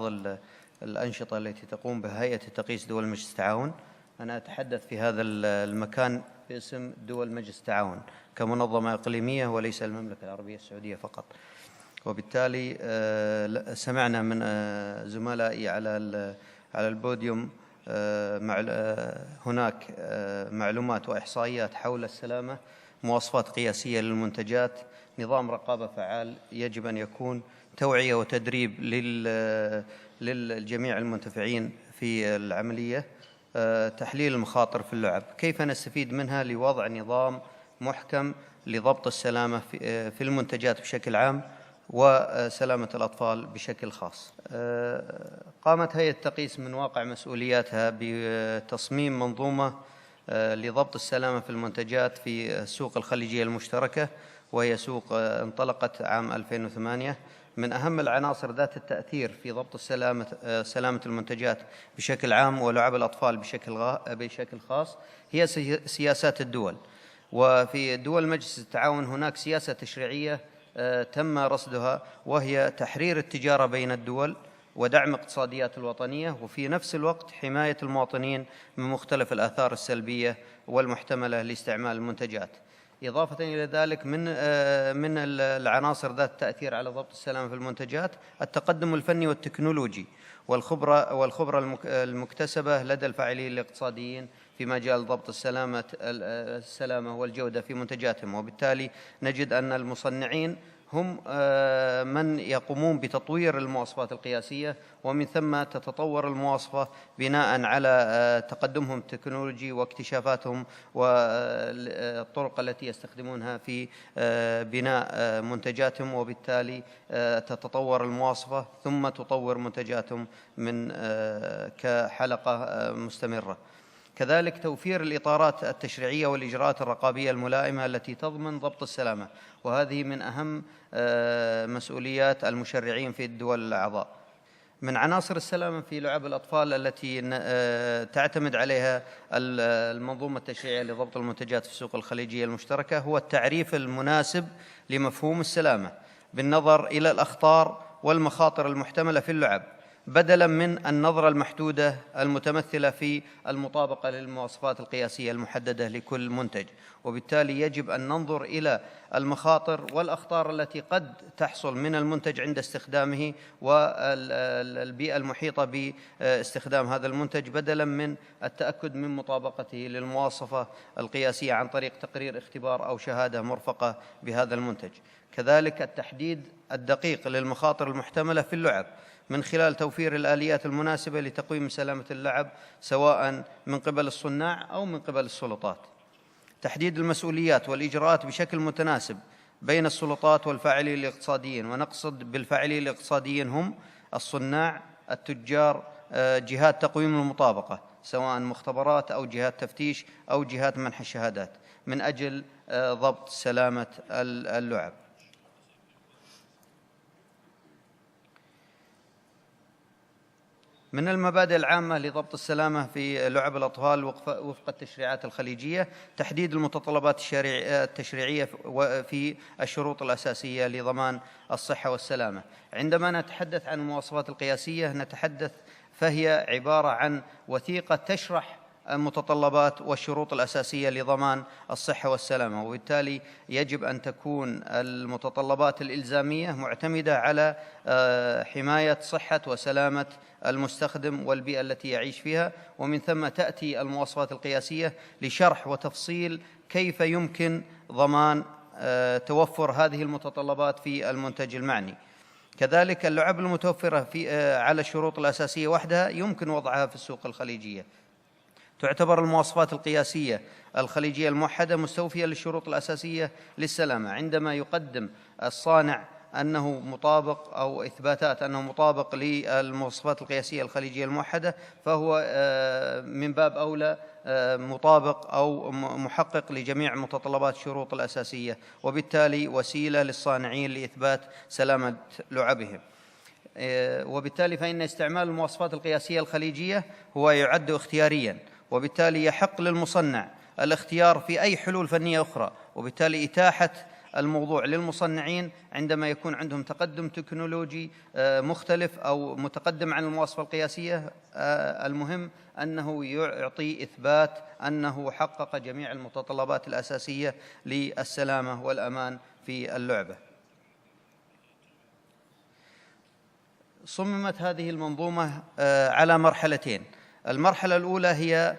الأنشطة التي تقوم بها هيئة تقييس دول مجلس التعاون. أنا أتحدث في هذا المكان باسم دول مجلس التعاون كمنظمة إقليمية وليس المملكة العربية السعودية فقط. وبالتالي سمعنا من زملائي على البوديوم هناك معلومات وإحصائيات حول السلامة، مواصفات قياسية للمنتجات، نظام رقابة فعال يجب أن يكون، توعية وتدريب للجميع المنتفعين في العملية، تحليل المخاطر في اللعب، كيف نستفيد منها لوضع نظام محكم لضبط السلامة في المنتجات بشكل عام وسلامة الأطفال بشكل خاص. قامت هيئة التقييس من واقع مسؤولياتها بتصميم منظومة لضبط السلامة في المنتجات في السوق الخليجية المشتركة، وهي سوق انطلقت عام 2008. من أهم العناصر ذات التأثير في ضبط سلامة المنتجات بشكل عام ولعب الأطفال بشكل خاص هي سياسات الدول. وفي دول مجلس التعاون هناك سياسة تشريعية تم رصدها، وهي تحرير التجارة بين الدول ودعم اقتصاديات الوطنية، وفي نفس الوقت حماية المواطنين من مختلف الآثار السلبية والمحتملة لاستعمال المنتجات. إضافة إلى ذلك من العناصر ذات التأثير على ضبط السلامة في المنتجات التقدم الفني والتكنولوجي والخبرة المكتسبة لدى الفاعلين الاقتصاديين في مجال ضبط السلامة والجودة في منتجاتهم. وبالتالي نجد أن المصنعين هم من يقومون بتطوير المواصفات القياسية، ومن ثم تتطور المواصفة بناء على تقدمهم التكنولوجي واكتشافاتهم والطرق التي يستخدمونها في بناء منتجاتهم، وبالتالي تتطور المواصفة ثم تطور منتجاتهم من كحلقة مستمرة. كذلك توفير الإطارات التشريعية والإجراءات الرقابية الملائمة التي تضمن ضبط السلامة، وهذه من أهم مسؤوليات المشرعين في الدول الأعضاء. من عناصر السلامة في لعب الأطفال التي تعتمد عليها المنظومة التشريعية لضبط المنتجات في السوق الخليجية المشتركة هو التعريف المناسب لمفهوم السلامة بالنظر إلى الأخطار والمخاطر المحتملة في اللعب، بدلاً من النظرة المحدودة المتمثلة في المطابقة للمواصفات القياسية المحددة لكل منتج. وبالتالي يجب أن ننظر إلى المخاطر والأخطار التي قد تحصل من المنتج عند استخدامه والبيئة المحيطة باستخدام هذا المنتج، بدلاً من التأكد من مطابقته للمواصفة القياسية عن طريق تقرير اختبار أو شهادة مرفقة بهذا المنتج. كذلك التحديد الدقيق للمخاطر المحتملة في اللعب من خلال توفير الآليات المناسبة لتقويم سلامة اللعب سواء من قبل الصناع أو من قبل السلطات. تحديد المسؤوليات والإجراءات بشكل متناسب بين السلطات والفاعلين الاقتصاديين، ونقصد بالفاعلين الاقتصاديين هم الصناع، التجار، جهات تقويم المطابقة سواء مختبرات أو جهات تفتيش أو جهات منح الشهادات من أجل ضبط سلامة اللعب. من المبادئ العامة لضبط السلامة في لعب الأطفال وفق التشريعات الخليجية تحديد المتطلبات التشريعية في الشروط الأساسية لضمان الصحة والسلامة. عندما نتحدث عن المواصفات القياسية نتحدث فهي عبارة عن وثيقة تشرح المتطلبات والشروط الأساسية لضمان الصحة والسلامة، وبالتالي يجب أن تكون المتطلبات الإلزامية معتمدة على حماية صحة وسلامة المستخدم والبيئة التي يعيش فيها، ومن ثم تأتي المواصفات القياسية لشرح وتفصيل كيف يمكن ضمان توفر هذه المتطلبات في المنتج المعني. كذلك اللعب المتوفرة على الشروط الأساسية وحدها يمكن وضعها في السوق الخليجية. تعتبر المواصفات القياسية الخليجية الموحدة مستوفية للشروط الأساسية للسلامة عندما يقدم الصانع أنه مطابق أو إثباتات أنه مطابق للمواصفات القياسية الخليجية الموحدة، فهو من باب أولى مطابق أو محقق لجميع متطلبات الشروط الأساسية، وبالتالي وسيلة للصانعين لإثبات سلامة لعبهم. وبالتالي فإن استعمال المواصفات القياسية الخليجية هو يعد اختيارياً، وبالتالي يحق للمصنع الاختيار في أي حلول فنية أخرى، وبالتالي إتاحة الموضوع للمصنعين عندما يكون عندهم تقدم تكنولوجي مختلف أو متقدم عن المواصفة القياسية. المهم أنه يعطي إثبات أنه حقق جميع المتطلبات الأساسية للسلامة والأمان في اللعبة. صممت هذه المنظومة على مرحلتين. المرحلة الأولى هي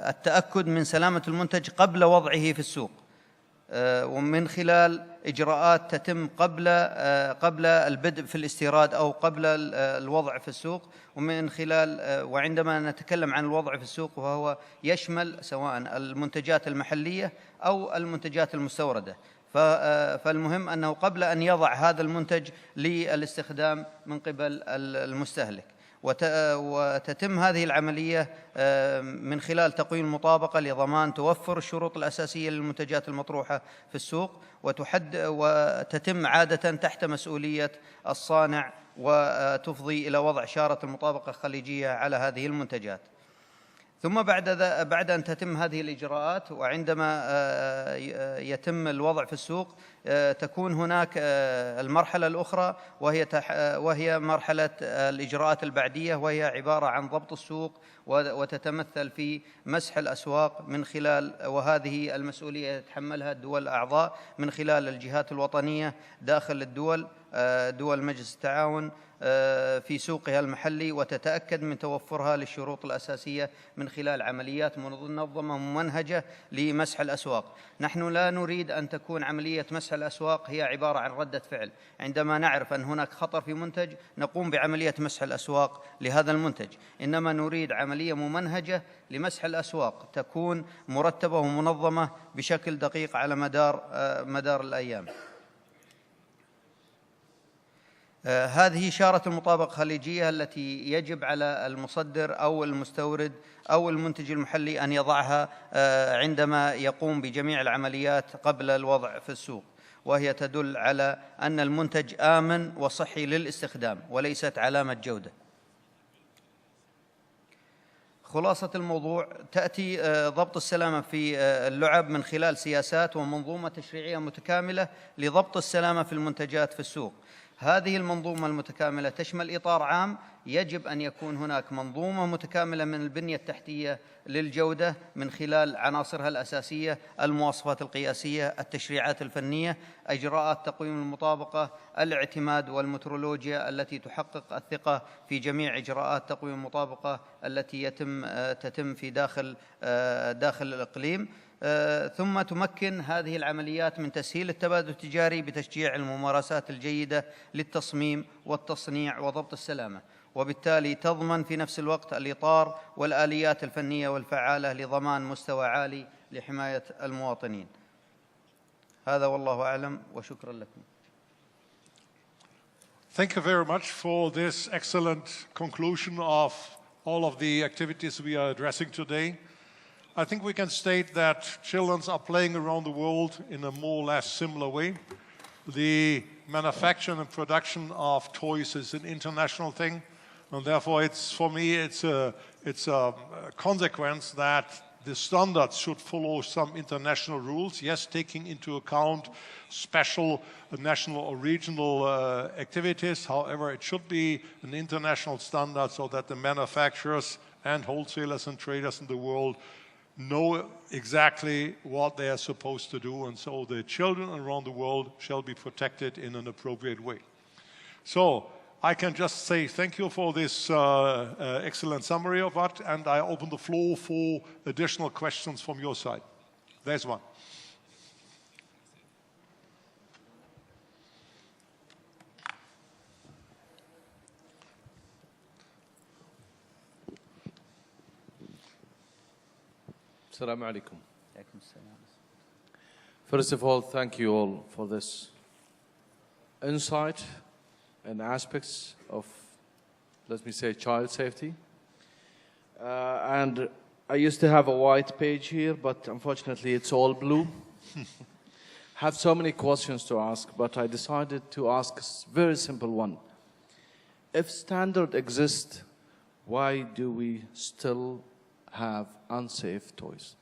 التأكد من سلامة المنتج قبل وضعه في السوق، ومن خلال إجراءات تتم قبل البدء في الاستيراد أو قبل الوضع في السوق. وعندما نتكلم عن الوضع في السوق وهو يشمل سواء المنتجات المحلية أو المنتجات المستوردة، فالمهم أنه قبل أن يضع هذا المنتج للاستخدام من قبل المستهلك، وتتم هذه العملية من خلال تقويم المطابقة لضمان توفر الشروط الأساسية للمنتجات المطروحة في السوق، وتتم عادة تحت مسؤولية الصانع، وتفضي إلى وضع شارة المطابقة الخليجية على هذه المنتجات. ثم بعد أن تتم هذه الإجراءات وعندما يتم الوضع في السوق، تكون هناك المرحلة الأخرى وهي مرحلة الإجراءات البعدية، وهي عبارة عن ضبط السوق وتتمثل في مسح الأسواق من خلال، وهذه المسؤولية يتحملها الدول الأعضاء من خلال الجهات الوطنية داخل دول مجلس التعاون في سوقها المحلي، وتتأكد من توفرها للشروط الأساسية من خلال عمليات منظمة ممنهجة لمسح الأسواق. نحن لا نريد أن تكون عملية مسح الأسواق هي عبارة عن ردة فعل. عندما نعرف أن هناك خطر في منتج نقوم بعملية مسح الأسواق لهذا المنتج، إنما نريد عملية ممنهجة لمسح الأسواق تكون مرتبة ومنظمة بشكل دقيق على مدار الأيام. هذه شارة المطابقة الخليجية التي يجب على المصدر أو المستورد أو المنتج المحلي أن يضعها عندما يقوم بجميع العمليات قبل الوضع في السوق، وهي تدل على أن المنتج آمن وصحي للاستخدام وليست علامة جودة. خلاصة الموضوع، تأتي ضبط السلامة في اللعب من خلال سياسات ومنظومة تشريعية متكاملة لضبط السلامة في المنتجات في السوق. هذه المنظومة المتكاملة تشمل إطار عام، يجب أن يكون هناك منظومة متكاملة من البنية التحتية للجودة من خلال عناصرها الأساسية: المواصفات القياسية، التشريعات الفنية، إجراءات تقويم المطابقة، الاعتماد والمترولوجيا التي تحقق الثقة في جميع إجراءات تقويم المطابقة التي تتم في داخل الإقليم. ثم تمكن هذه العمليات من تسهيل التبادل التجاري بتشجيع الممارسات الجيدة للتصميم والتصنيع وضبط السلامة، وبالتالي تضمن في نفس الوقت الإطار والآليات الفنية والفعالة لضمان مستوى عالي لحماية المواطنين. هذا والله أعلم، وشكرا لكم. Thank you very much for this excellent conclusion of all of the activities we are addressing today. I think we can state that children are playing around the world in a more or less similar way. The manufacture and production of toys is an international thing, and therefore for me it's a consequence that the standards should follow some international rules, yes, taking into account special national or regional activities. However, it should be an international standard so that the manufacturers and wholesalers and traders in the world know exactly what they are supposed to do, and so the children around the world shall be protected in an appropriate way. So I can just say thank you for this excellent summary of that, and I open the floor for additional questions from your side. There's one. Assalamu alaikum. First of all, thank you all for this insight and aspects of, let me say, child safety. And I used to have a white page here, but unfortunately it's all blue. Have so many questions to ask, but I decided to ask a very simple one. If standard exists, why do we still have unsafe toys?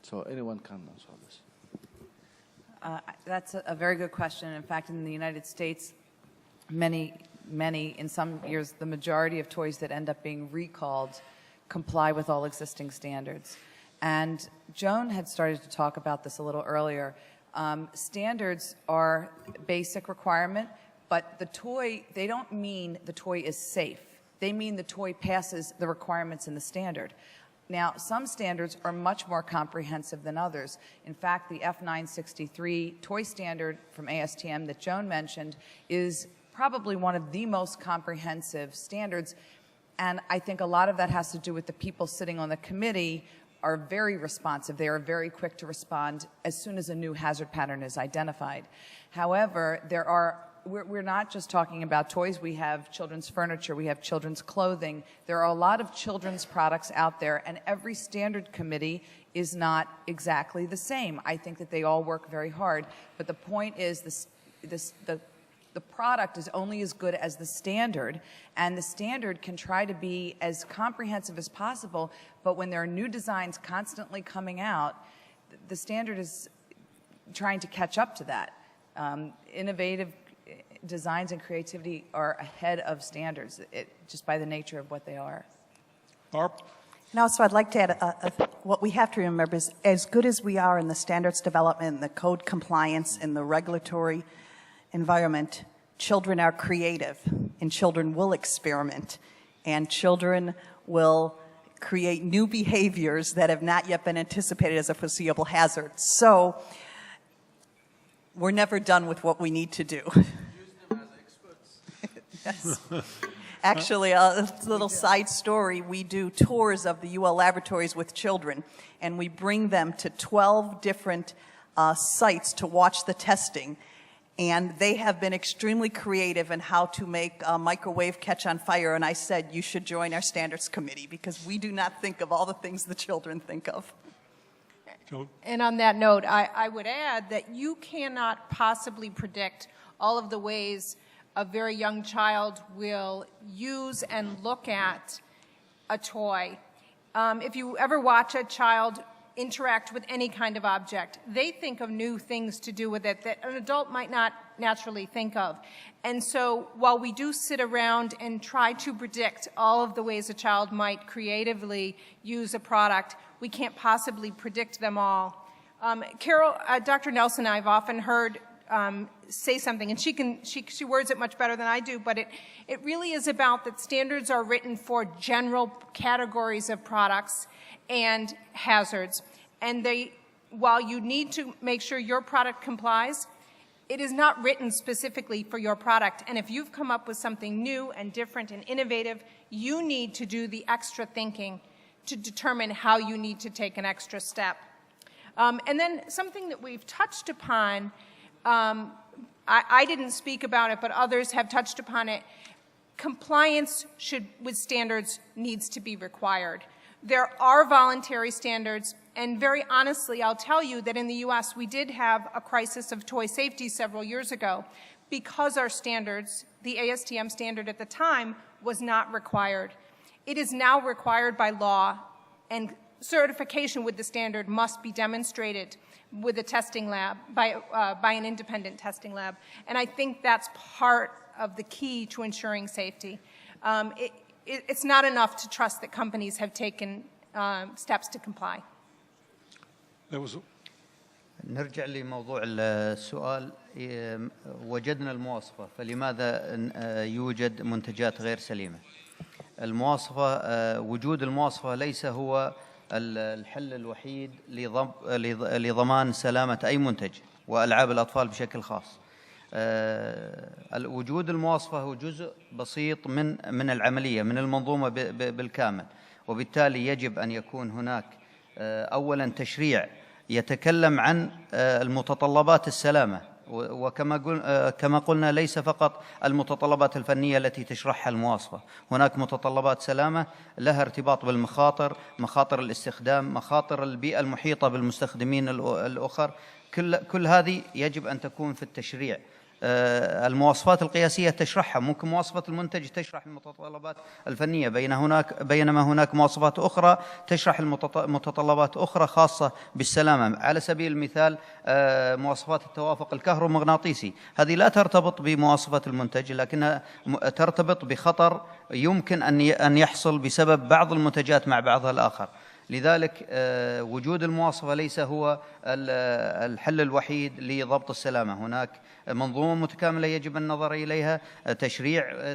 So anyone can answer this. That's a very good question. In fact, in the United States, many, in some years, the majority of toys that end up being recalled comply with all existing standards. And Joan had started to talk about this a little earlier. Standards are basic requirement, but the toy, they don't mean the toy is safe. They mean the toy passes the requirements in the standard. Now, some standards are much more comprehensive than others. In fact, the F963 toy standard from ASTM that Joan mentioned is probably one of the most comprehensive standards. And I think a lot of that has to do with the people sitting on the committee are very responsive. They are very quick to respond as soon as a new hazard pattern is identified. However, we're not just talking about toys. We have children's furniture. We have children's clothing. There are a lot of children's products out there, and every standard committee is not exactly the same. I think that they all work very hard. But the point is the product is only as good as the standard, and the standard can try to be as comprehensive as possible, but when there are new designs constantly coming out, the standard is trying to catch up to that. Innovative designs and creativity are ahead of standards, just by the nature of what they are. Barb? Now, so I'd like to add, what we have to remember is as good as we are in the standards development, the code compliance, and the regulatory environment, children are creative, and children will experiment, and children will create new behaviors that have not yet been anticipated as a foreseeable hazard. So we're never done with what we need to do. Use them as experts. Yes. Actually, a little side story, we do tours of the UL laboratories with children, and we bring them to 12 different sites to watch the testing. And they have been extremely creative in how to make a microwave catch on fire. And I said, you should join our standards committee, because we do not think of all the things the children think of. And on that note, I would add that you cannot possibly predict all of the ways a very young child will use and look at a toy. If you ever watch a child interact with any kind of object, they think of new things to do with it that an adult might not naturally think of. And so while we do sit around and try to predict all of the ways a child might creatively use a product, we can't possibly predict them all. Carol, Dr. Nelson, I've often heard say something, and she words it much better than I do, but it really is about that standards are written for general categories of products and hazards. And while you need to make sure your product complies, it is not written specifically for your product. And if you've come up with something new and different and innovative, you need to do the extra thinking to determine how you need to take an extra step. And then something that we've touched upon, I didn't speak about it, but others have touched upon it. Compliance with standards needs to be required. There are voluntary standards, and very honestly, I'll tell you that in the U.S. we did have a crisis of toy safety several years ago because our standards, the ASTM standard at the time, was not required. It is now required by law, and certification with the standard must be demonstrated with a testing lab, by an independent testing lab. And I think that's part of the key to ensuring safety. It's not enough to trust that companies have taken steps to comply. نرجع لموضوع السؤال. وجدنا المواصفة، فلماذا يوجد منتجات غير سليمة؟ المواصفة، وجود المواصفة ليس هو الحل الوحيد لضمان سلامة أي منتج وألعاب الأطفال بشكل خاص. وجود المواصفة هو جزء بسيط من العملية، من المنظومة بالكامل، وبالتالي يجب أن يكون هناك أولا تشريع يتكلم عن المتطلبات السلامة، وكما قلنا ليس فقط المتطلبات الفنية التي تشرحها المواصفة، هناك متطلبات سلامة لها ارتباط بالمخاطر، مخاطر الاستخدام، مخاطر البيئة المحيطة بالمستخدمين الآخر، كل هذه يجب أن تكون في التشريع المواصفات القياسية تشرحها، ممكن مواصفة المنتج تشرح المتطلبات الفنية، بينما هناك مواصفات أخرى تشرح متطلبات أخرى خاصة بالسلامة. على سبيل المثال مواصفات التوافق الكهرومغناطيسي، هذه لا ترتبط بمواصفة المنتج، لكنها ترتبط بخطر يمكن أن يحصل بسبب بعض المنتجات مع بعضها الآخر. لذلك وجود المواصفة ليس هو الحل الوحيد لضبط السلامة، هناك منظومة متكاملة يجب النظر إليها،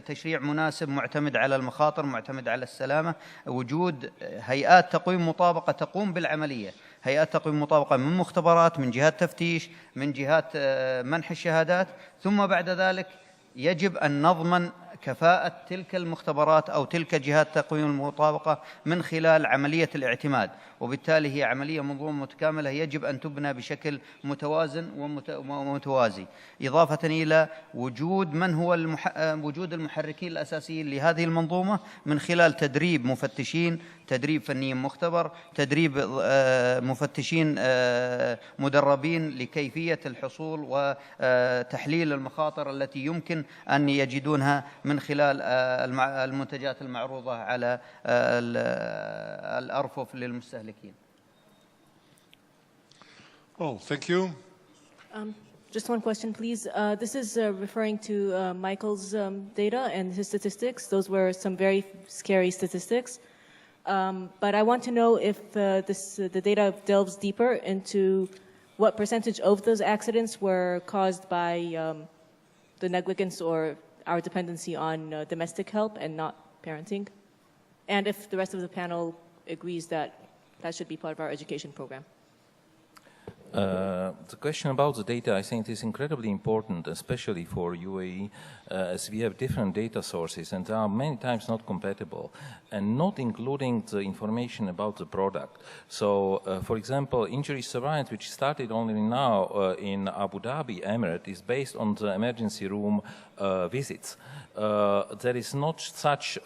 تشريع مناسب معتمد على المخاطر، معتمد على السلامة، وجود هيئات تقويم مطابقة تقوم بالعملية، هيئات تقويم مطابقة من مختبرات، من جهات تفتيش، من جهات منح الشهادات، ثم بعد ذلك يجب أن نضمن كفاءة تلك المختبرات أو تلك جهات تقويم المطابقة من خلال عملية الاعتماد، وبالتالي هي عملية منظومة متكاملة يجب أن تبنى بشكل متوازن ومتوازي، إضافة إلى وجود وجود المحركين الأساسيين لهذه المنظومة من خلال تدريب مفتشين، تدريب فني مختبر، تدريب مفتشين مدربين لكيفية الحصول وتحليل المخاطر التي يمكن أن يجدونها من خلال المنتجات المعروضة على الأرفف للمستهلكين. Oh, thank you. Just one question, please. This is referring to Michael's data and his statistics. Those were some very scary statistics. But I want to know if the data delves deeper into what percentage of those accidents were caused by the negligence or our dependency on domestic help and not parenting, and if the rest of the panel agrees that that should be part of our education program. The question about the data, I think, is incredibly important, especially for UAE, as we have different data sources and they are many times not compatible and not including the information about the product. So, for example, injury surveillance, which started only now in Abu Dhabi Emirate, is based on the emergency room visits. There is not such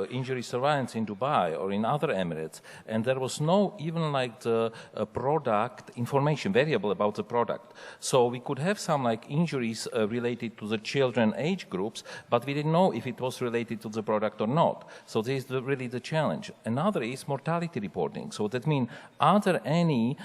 injury surveillance in Dubai or in other Emirates, and there was no even like the product information variable about the product. So we could have some like injuries related to the children age groups, but we didn't know if it was related to the product or not. So this is really the challenge. Another is mortality reporting. So that means, are there any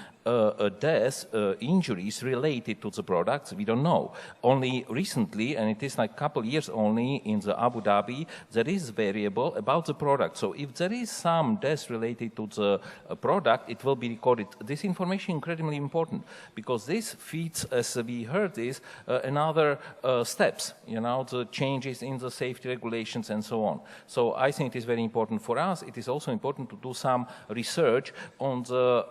deaths, injuries related to the products? We don't know. Only recently, and it is like a couple years only in the Abu Dhabi, there is variable about the product. So if there is some death related to the product, it will be recorded. This information is incredibly important because this feeds, as we heard this, another steps, you know, the changes in the safety regulations and so on. So I think it is very important for us. It is also important to do some research on the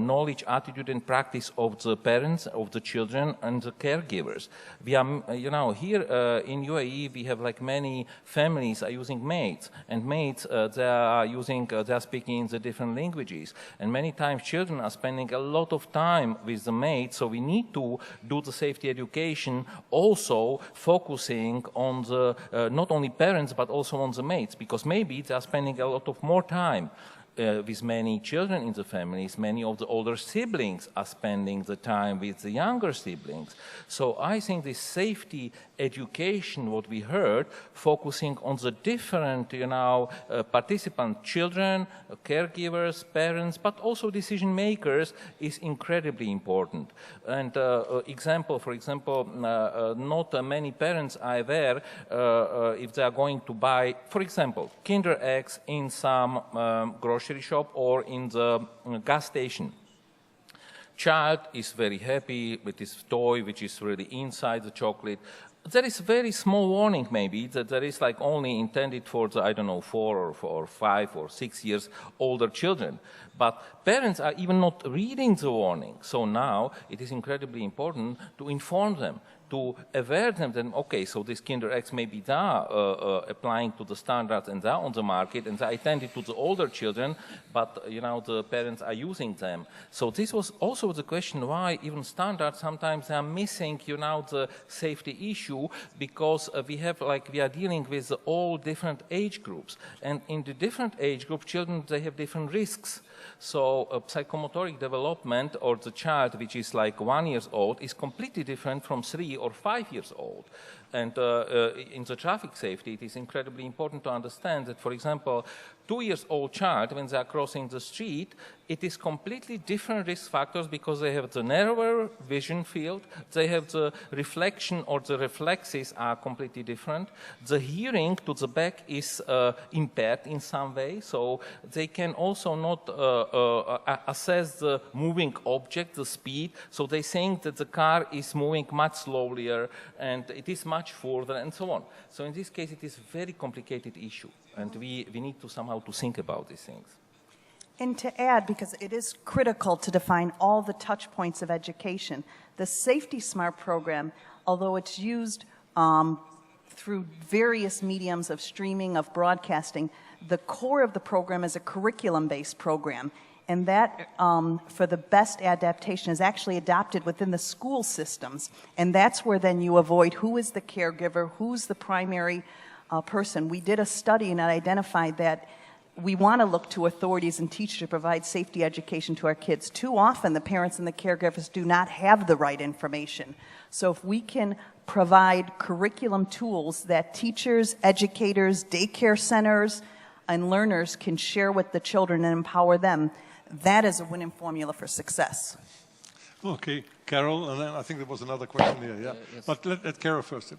knowledge, attitude, and practice of the parents, of the children, and the caregivers. We are, you know, here in UAE, we have like many families are using maids, and maids they are speaking the different languages, and many times children are spending a lot of time with the maids. So we need to do the safety education, also focusing on the not only parents but also on the maids, because maybe they are spending a lot of more time with many children in the families. Many of the older siblings are spending the time with the younger siblings. So I think this safety education, what we heard, focusing on the different, you know, participants, children, caregivers, parents, but also decision makers, is incredibly important. And example, for example, not many parents are aware if they are going to buy, for example, Kinder Eggs in some grocery shop or in the gas station. Child is very happy with his toy, which is really inside the chocolate. There is a very small warning maybe that there is like only intended for the, I don't know, 4 or 5 or 6 years older children. But parents are even not reading the warning. So now it is incredibly important to inform them, to aware them that, okay, so this Kinder Eggs maybe they are applying to the standards and they are on the market and they are intended to the older children, but, you know, the parents are using them. So this was also the question why even standards sometimes are missing, you know, the safety issue, because we are dealing with all different age groups. And in the different age group, children, they have different risks. So psychomotoric development or the child which is like 1 year old is completely different from 3 or 5 years old. And in the traffic safety, it is incredibly important to understand that, for example, 2-year-old child, when they are crossing the street, it is completely different risk factors because they have the narrower vision field, they have the reflection or the reflexes are completely different. The hearing to the back is impaired in some way, so they can also not assess the moving object, the speed, so they think that the car is moving much slower and it is much further and so on. So in this case, it is a very complicated issue, and we need to somehow to think about these things. And to add, because it is critical to define all the touch points of education, the Safety Smart program, although it's used through various mediums of streaming, of broadcasting, the core of the program is a curriculum-based program. And that, for the best adaptation, is actually adopted within the school systems. And that's where then you avoid who is the caregiver, who's the primary person. We did a study and identified that we want to look to authorities and teachers to provide safety education to our kids. Too often, the parents and the caregivers do not have the right information. So if we can provide curriculum tools that teachers, educators, daycare centers, and learners can share with the children and empower them, that is a winning formula for success. Okay, Carol, and then I think there was another question here, yeah? Yes. But let Carol first.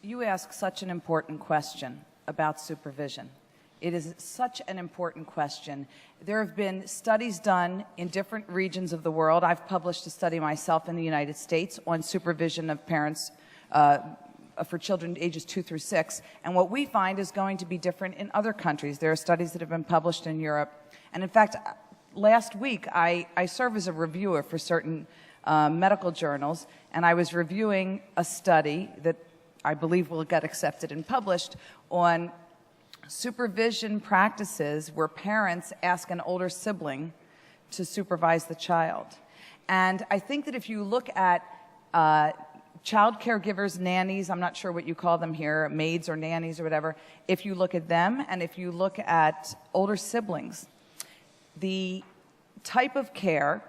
You ask such an important question about supervision. It is such an important question. There have been studies done in different regions of the world. I've published a study myself in the United States on supervision of parents for children ages 2 through 6. And what we find is going to be different in other countries. There are studies that have been published in Europe. And in fact, last week, I serve as a reviewer for certain medical journals, and I was reviewing a study that I believe will get accepted and published on supervision practices where parents ask an older sibling to supervise the child. And I think that if you look at child caregivers, nannies, I'm not sure what you call them here, maids or nannies or whatever, if you look at them and if you look at older siblings, the type of care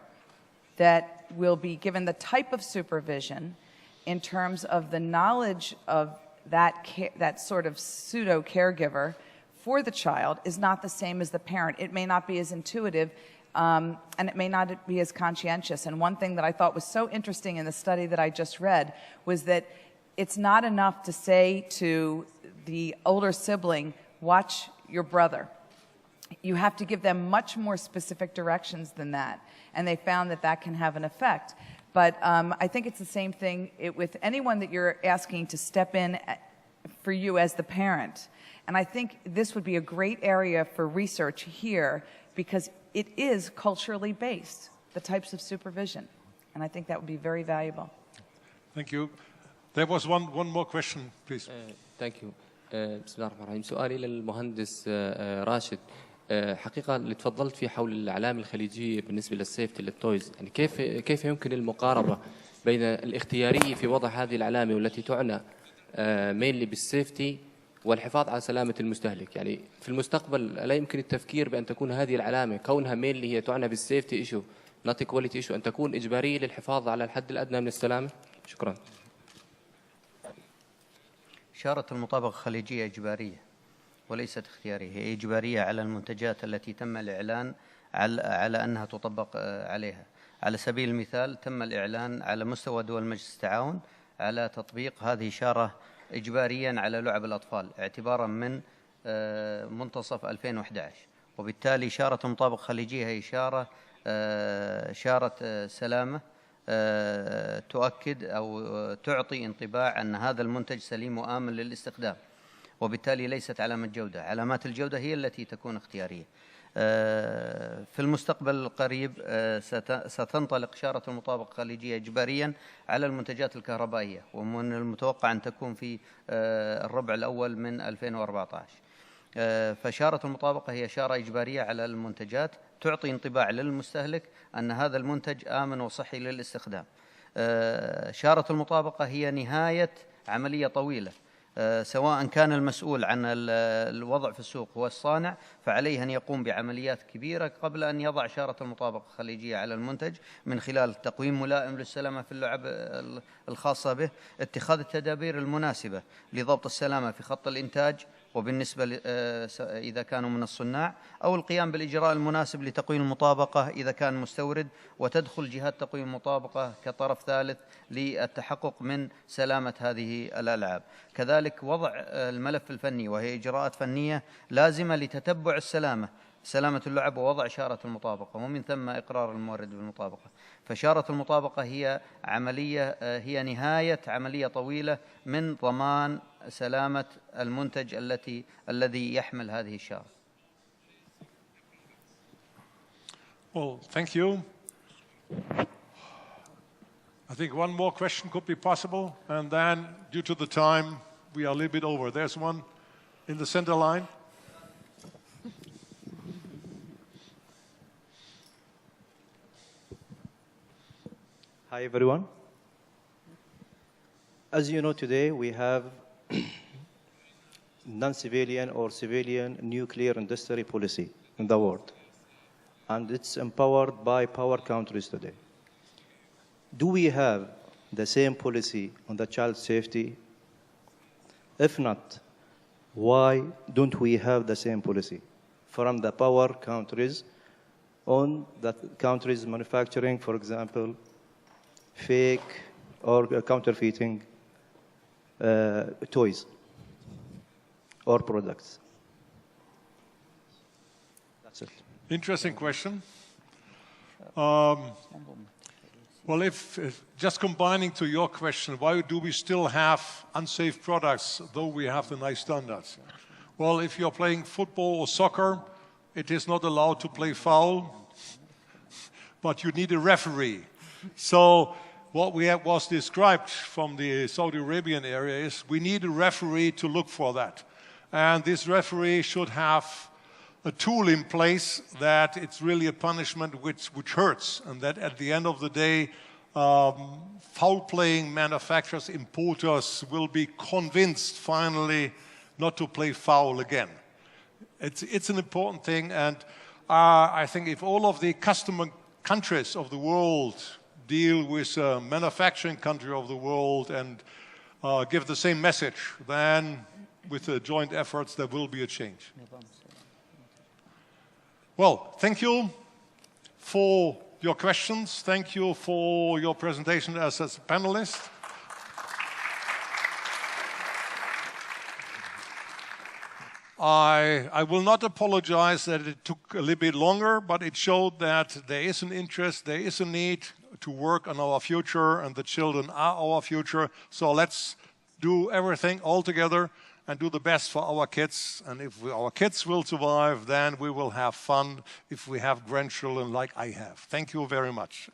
that will be given, the type of supervision in terms of the knowledge of that sort of pseudo-caregiver for the child is not the same as the parent. It may not be as intuitive, and it may not be as conscientious. And one thing that I thought was so interesting in the study that I just read was that it's not enough to say to the older sibling, watch your brother. You have to give them much more specific directions than that. And they found that that can have an effect. But I think it's the same thing with anyone that you're asking to step in for you as the parent. And I think this would be a great area for research here because it is culturally based, the types of supervision. And I think that would be very valuable. Thank you. There was one more question, please. Thank you. بسم الله الرحمن الرحيم. سؤالي للمهندس راشد. حقيقة اللي تفضلت فيه حول العلامة الخليجية بالنسبة للسيفتي للتويز، يعني كيف يمكن المقاربة بين الاختيارية في وضع هذه العلامة والتي تعنى مينلي بالسيفتي والحفاظ على سلامة المستهلك؟ يعني في المستقبل لا يمكن التفكير بأن تكون هذه العلامة كونها مينلي هي تعنى بالسيفتي ايشو نوت كواليتي ايشو أن تكون إجبارية للحفاظ على الحد الأدنى من السلامة؟ شكرا. إشارة المطابقة الخليجية إجبارية وليست اختيارية، هي إجبارية على المنتجات التي تم الإعلان على أنها تطبق عليها. على سبيل المثال تم الإعلان على مستوى دول مجلس التعاون على تطبيق هذه إشارة إجباريا على لعب الأطفال اعتبارا من منتصف 2011، وبالتالي إشارة المطابقة الخليجية هي إشارة سلامة تؤكد أو تعطي انطباع أن هذا المنتج سليم وآمن للاستخدام، وبالتالي ليست علامة جودة. علامات الجودة هي التي تكون اختيارية. في المستقبل القريب ستنطلق إشارة المطابقة الخليجية إجباريا على المنتجات الكهربائية، ومن المتوقع أن تكون في الربع الأول من 2014. فإشارة المطابقة هي إشارة إجبارية على المنتجات تعطي انطباع للمستهلك أن هذا المنتج آمن وصحي للاستخدام. إشارة المطابقة هي نهاية عملية طويلة سواء كان المسؤول عن الوضع في السوق هو الصانع، فعليه أن يقوم بعمليات كبيرة قبل أن يضع شارة المطابقة الخليجية على المنتج من خلال تقويم ملائم للسلامة في اللعب الخاصة به، اتخاذ التدابير المناسبة لضبط السلامة في خط الإنتاج وبالنسبة إذا كانوا من الصناع، أو القيام بالإجراء المناسب لتقويم المطابقة إذا كان مستورد، وتدخل جهات تقويم المطابقة كطرف ثالث للتحقق من سلامة هذه الألعاب. كذلك وضع الملف الفني وهي إجراءات فنية لازمة لتتبع سلامة اللعب ووضع شارة المطابقة، ومن ثم إقرار المورد بالمطابقة. فشارة المطابقة هي نهاية عملية طويلة من ضمان سلامة المنتج الذي يحمل هذه الشارة. Well, thank you. I think one more question could be possible, and then due to the time, we are a little bit over. There's one in the center line. Hi, everyone. As you know, today we have non-civilian or civilian nuclear industry policy in the world, and it's empowered by power countries today. Do we have the same policy on the child safety? If not, why don't we have the same policy from the power countries on the countries manufacturing, for example, fake or counterfeiting toys or products? That's it. Interesting question. Well, if just combining to your question, why do we still have unsafe products, though we have the nice standards? Well, if you're playing football or soccer, it is not allowed to play foul, but you need a referee. So what was described from the Saudi Arabian area is we need a referee to look for that. And this referee should have a tool in place that it's really a punishment which hurts, and that at the end of the day, foul-playing manufacturers, importers will be convinced finally not to play foul again. It's an important thing, and I think if all of the customer countries of the world deal with a manufacturing country of the world and give the same message, then with the joint efforts there will be a change. Well, thank you for your questions. Thank you for your presentation as a panelist. I will not apologize that it took a little bit longer, but it showed that there is an interest, there is a need to work on our future, and the children are our future. So let's do everything all together and do the best for our kids. And if our kids will survive, then we will have fun if we have grandchildren like I have. Thank you very much.